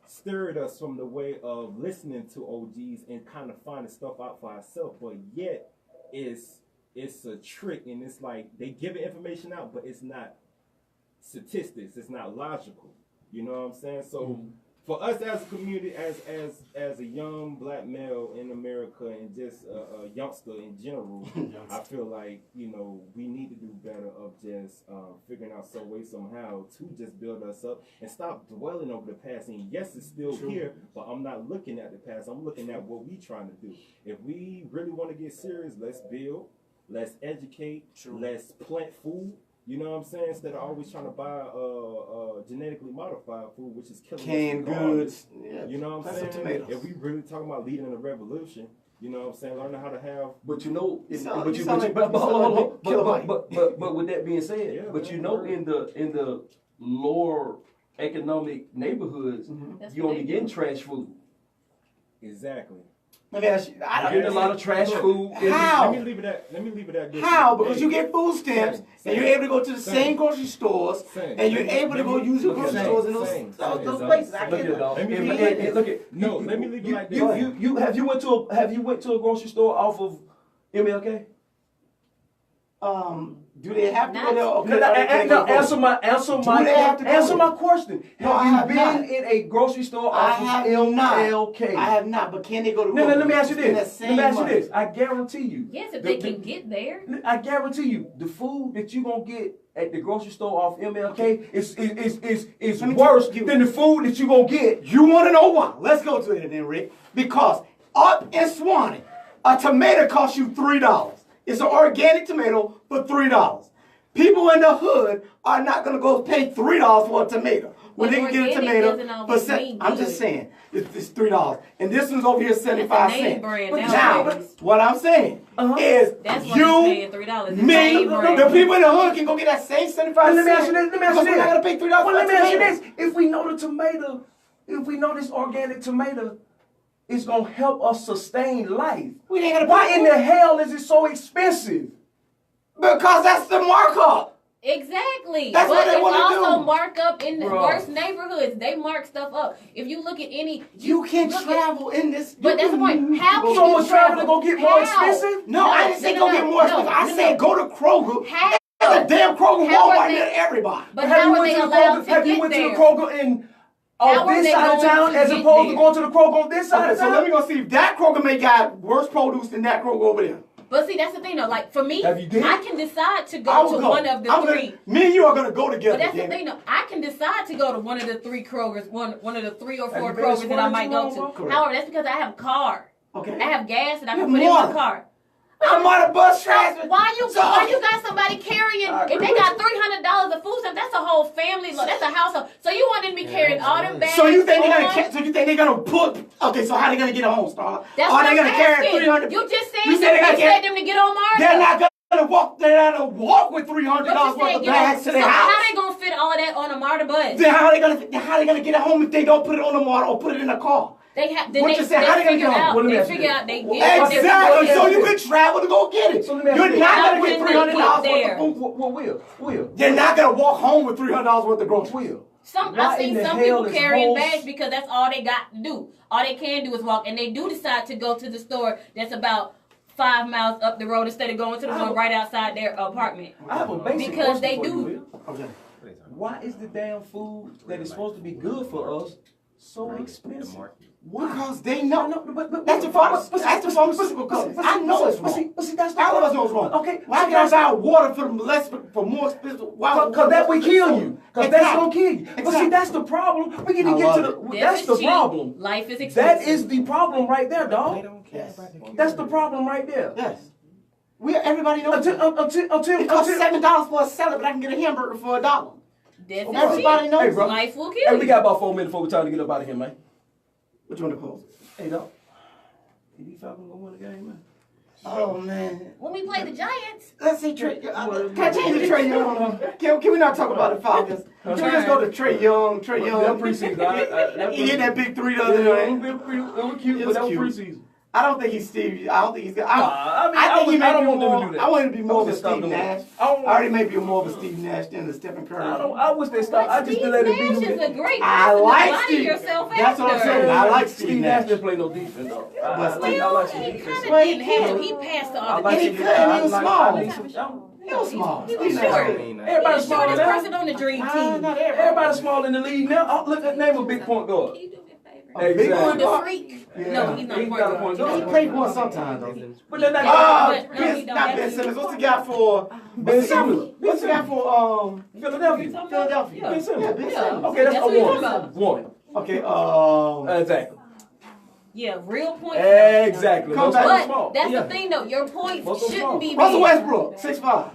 stirred us from the way of listening to OGs and kind of finding stuff out for ourselves. But yet, it's a trick, and it's like they giving information out, but it's not statistics, it's not logical. You know what I'm saying? So for us as a community, as a young black male in America, and just a youngster in general, I feel like, you know, we need to do better of just figuring out some way somehow to just build us up and stop dwelling over the past. And yes, it's still here, but I'm not looking at the past, I'm looking at what we trying to do. If we really want to get serious, let's build, let's educate, let's plant food. You know what I'm saying? Instead of always trying to buy genetically modified food, which is killing canned goods. Yeah. You know what I'm saying? Tomatoes. If we really talking about leading a revolution, you know what I'm saying? Learning how to have. But you know, but with that being said, but you know, in the lower economic neighborhoods, you only getting trash food. Exactly. Let me ask you. I get a lot of trash food. How? Let me leave it at this. How? Because you get food stamps, and you're able to go to the same grocery stores, and you're able to go use your grocery stores in those places. I can't. Let me leave it like this. Have you went to a grocery store off of MLK? Do they have to go there? Answer my question. Have you been in a grocery store off of MLK? I have not, but can they go to? No, let me ask you this. I guarantee you. Yes, if they can get there. I guarantee you, the food that you're gonna get at the grocery store off MLK is worse than the food that you're gonna get. You want to know why? Let's go to it then, Rick. Because up in Swanee, a tomato costs you $3. It's an organic tomato for $3. People in the hood are not going to go pay $3 for a tomato when they can get a tomato for I'm just saying, it's $3. And this one's over here 75 cents. Now, what I'm saying is that's you, me, the people in the hood can go get that same 75 cents. Let me ask you this. We're not going to pay $3 for a tomato. Let me ask you this. If we know the tomato, if we know this organic tomato, it's going to help us sustain life. Why in the hell is it so expensive? Because that's the markup. Exactly. That's what they want to do. Also mark up in the worst neighborhoods. They mark stuff up. If you look at any, you can travel in this. But that's the point. How can so you much travel to go get more expensive? No, I didn't say go get more expensive. I said go to Kroger. How? The damn Kroger Walmart near everybody. But how are they allowed to get there? Have you went to the Kroger in this side of town as opposed to going to the Kroger on this side of town? So let me go see if that Kroger may got worse produce than that Kroger over there. But see, that's the thing though. Like for me, I can decide to go to one of the three. Me and you are gonna go together. But that's the thing though. I can decide to go to one of the three Krogers, one of the 3 or 4 Krogers that I might go to. However, that's because I have a car. Okay. I have gas and I can put in my car. I'm on a bus transfer. Why you got somebody carrying? If they got $300 of food stamps, that's a whole family. That's a household. So you want them to be carrying all them bags? So you think they're gonna put? Okay, so how they gonna get a home star? That's are they gonna carry 300? You just said you said them to get on Mars. They're not gonna walk. They're not gonna walk with $300 worth of bags to their house. How they gonna fit all that on a MARTA bus? Then how they gonna get it home if they don't put it on the MARTA or put it in a car? They have. Then What they you saying? How they gonna figure get home? out. Well, let me They ask you figure this. out they Well, get. Exactly. So you can travel to go get it. So let me ask You're you not How gonna can get they $300 worth get of food. Will. You're not gonna walk home with $300 worth of groceries. Will. I've Why in seen the some hell people is carrying hoes- bags because that's all they got to do. All they can do is walk, and they do decide to go to the store that's about 5 miles up the road instead of going to the one right outside their apartment. I have a basic Because question they for you, do. Will. Okay. Why is the damn food that is supposed to be good for us so expensive? Why? Because they know. But That's the pharmaceutical companies. I know it's wrong. But see, that's the All of us problem. know it's wrong. Okay, Why so can't I buy water for more expensive? Because that would kill you. Because that's gonna kill you. But see, Exactly. that's the problem. We need to I get to love the. This That's is the cheap. problem. Life is expensive. That is the problem right there, They dog. don't care Yes. about the kids. That's the problem right there. Yes. Everybody knows. It Until costs $7 for a salad, but I can get a hamburger for $1. This is Everybody cheap. knows. Hey, bro. Life will kill Hey, you. we got about 4 minutes before we time to get up out of here, man. Which one to close? Hey, dog. Is Falcons gonna win the game, man? Oh man. When we play the Giants, Let's see Trey. Can I change to Trey Young? Can we not talk about the Falcons? Can we just go to Trey Young? Trey Young. That preseason. He hit that big three the other day. It was cute, It but was that was cute. preseason. I don't think he's Steve. I don't think he's. I think he may don't be want them more. to do that. I want him to be more of a Stop Steve doing that. Nash. I don't I already may be more of a Steve Nash than a Stephen Curry. I wish they stopped. I just Steve didn't let it be Nash who is they- a great I person like to lie Steve. yourself That's what I'm after. saying. I like Steve Steve Nash Nash. didn't play no defense, though. I But like Well, some he defense. kind of Well, didn't he have can. it. He passed the I other like And he some could, defense. and he was I small. need some- He was small. He was Steve short. Nash. Everybody's small Shortest now. person on the dream team. Not everybody. Everybody's small in the league now. Oh, look at name a big point guard. Can you do me a favor? A big On one? the freak. Yeah. No, he's not He's a not a point point guard. He guard. played one sometimes though. But they're not. No, he Not don't. Ben Simmons. What's the guy for? Ben Simmons. What's the guy for? Philadelphia. Philadelphia. Ben Simmons. Yeah, Ben Simmons. Okay, that's That's a what you're one. talking about. One. Okay. Exactly. Yeah, real points. Exactly. Come Most back. of them But small. that's Yeah. the thing, though. Your points Most of them small. shouldn't be Russell big. Westbrook, 6'5".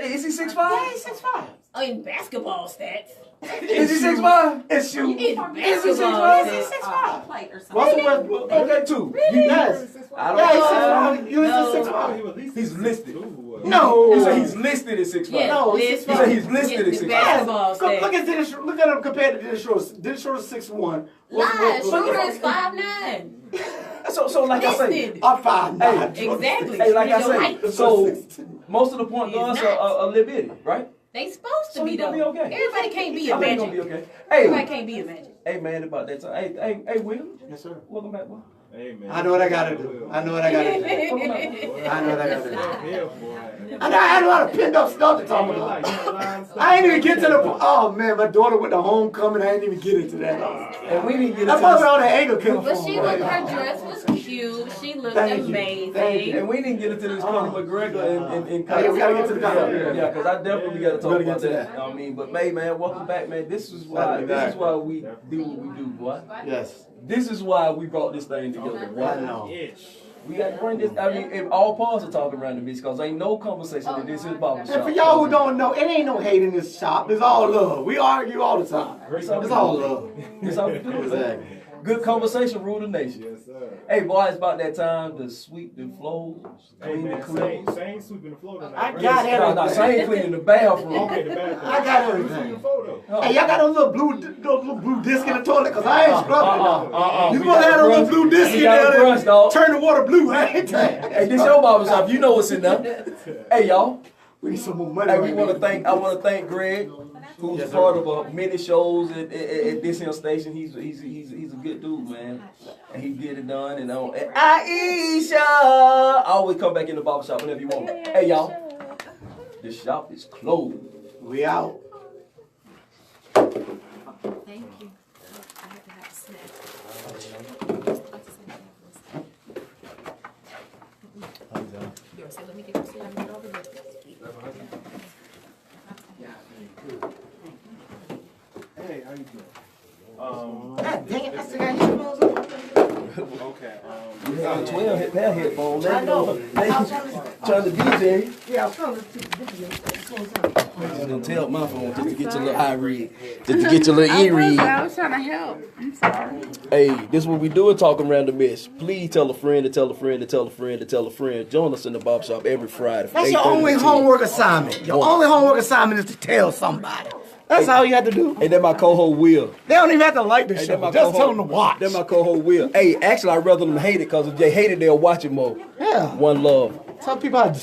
Is he 6'5"? Yeah, he's 6'5". In basketball stats. Is he 6'5"? It's shoot. In Is he basketball 6'5"? He's stats. 6'5". Plate or something. Russell Westbrook. Okay, two. Yes. I don't Yeah, he's know. 6'5". You No. said 6'5". He's listed. No. You say he's listed at 6'5". Yeah, No, list he's You say he's listed at the 6'5". basketball Yes. stats. Look at Dennis. Look at him compared to Dennis Schroeder. Dennis Schroeder's 6'1". Lies. Shooter is 5'9". So like I say, Listed. I'm 5'9". Exactly. hey, like I You're say, right. so most of the point He's guards not. are little bitty, right? They supposed to So be he though. gonna be okay. Everybody can't be a I think he's magic. gonna be okay. Everybody Hey, can't be a magic. hey man, about that time. Hey, Will, Yes, sir. welcome back, boy. Hey, man. I know what I gotta do. I know what I gotta do. Welcome back, boy. I know what I gotta do. Yeah, boy. I had a lot of pinned up stuff to talk about. I ain't even get to the. Oh man, my daughter went to homecoming. I ain't even get into that. And we didn't get That's into why this, all the anger But she looked, her dress was cute. She looked Thank you. amazing. Thank you. and we didn't get into this Conor McGregor and Oh, yeah, we gotta get to the Conor. yeah, because I definitely gotta talk Gotta get about to that. I mean, but man, welcome back, man. This is why we do what we do, boy. Yes. This is why we brought this thing together. I Right? know. We got to bring this. I mean, if all parts are talking around the bitch, because ain't no conversation in this is barber And shop. for y'all who don't know, it ain't no hate in this shop. It's all love. We argue all the time. It's all love. That's how we do it. Exactly. Good conversation rule the nation. Yes, sir. Hey, boy, it's about that time to sweep the floors, Hey, clean the man, clothes. Shane sweeping the floor tonight. I right? got No, everything. Shane cleaning the bathroom. Okay, the bathroom. I got Who's everything. sweeping the photo? Hey, y'all got those little blue disc in the toilet? Because I ain't scrubbing it now. You We supposed to got have a a little brush. blue disc We in got a there brush, that dog. turn the water blue. I ain't that. Hey, this your barber shop. You know what's in there. Hey, y'all. We need some more money. Hey, right now. I want to thank Greg, who's Yes, sir. part of many shows at this here station. He's a good dude, man. And he get it done. And Aisha, I always come back in the barber shop whenever you want. Hey, y'all. The shop is closed. We out. Thank you. I had to have a snack. You say, let me get this and get over there. Hey, how you doing? God dang it, I still got headphones on. Okay, You had 12 hit pair headphones. I know. Trying to DJ. Yeah, I was trying to see the video. I'm gonna tell my phone just to get your little eye read. Just to get your little ear read. I was trying to help. I'm sorry. Hey, this is what we doing talking around the mess. Please tell a friend to tell a friend to tell a friend to tell a friend. Join us in the barber shop every Friday. from That's your 8:30 only to 10. homework assignment. Your only homework assignment is to tell somebody. That's all you have to do. Hey, that my co-host Will. They don't even have to like the Hey, show. that my Just co-host- tell them to watch. That my co-host Will. Hey, actually, I'd rather them hate it because if they hate it, they'll watch it more. Yeah. One love. Tell people how to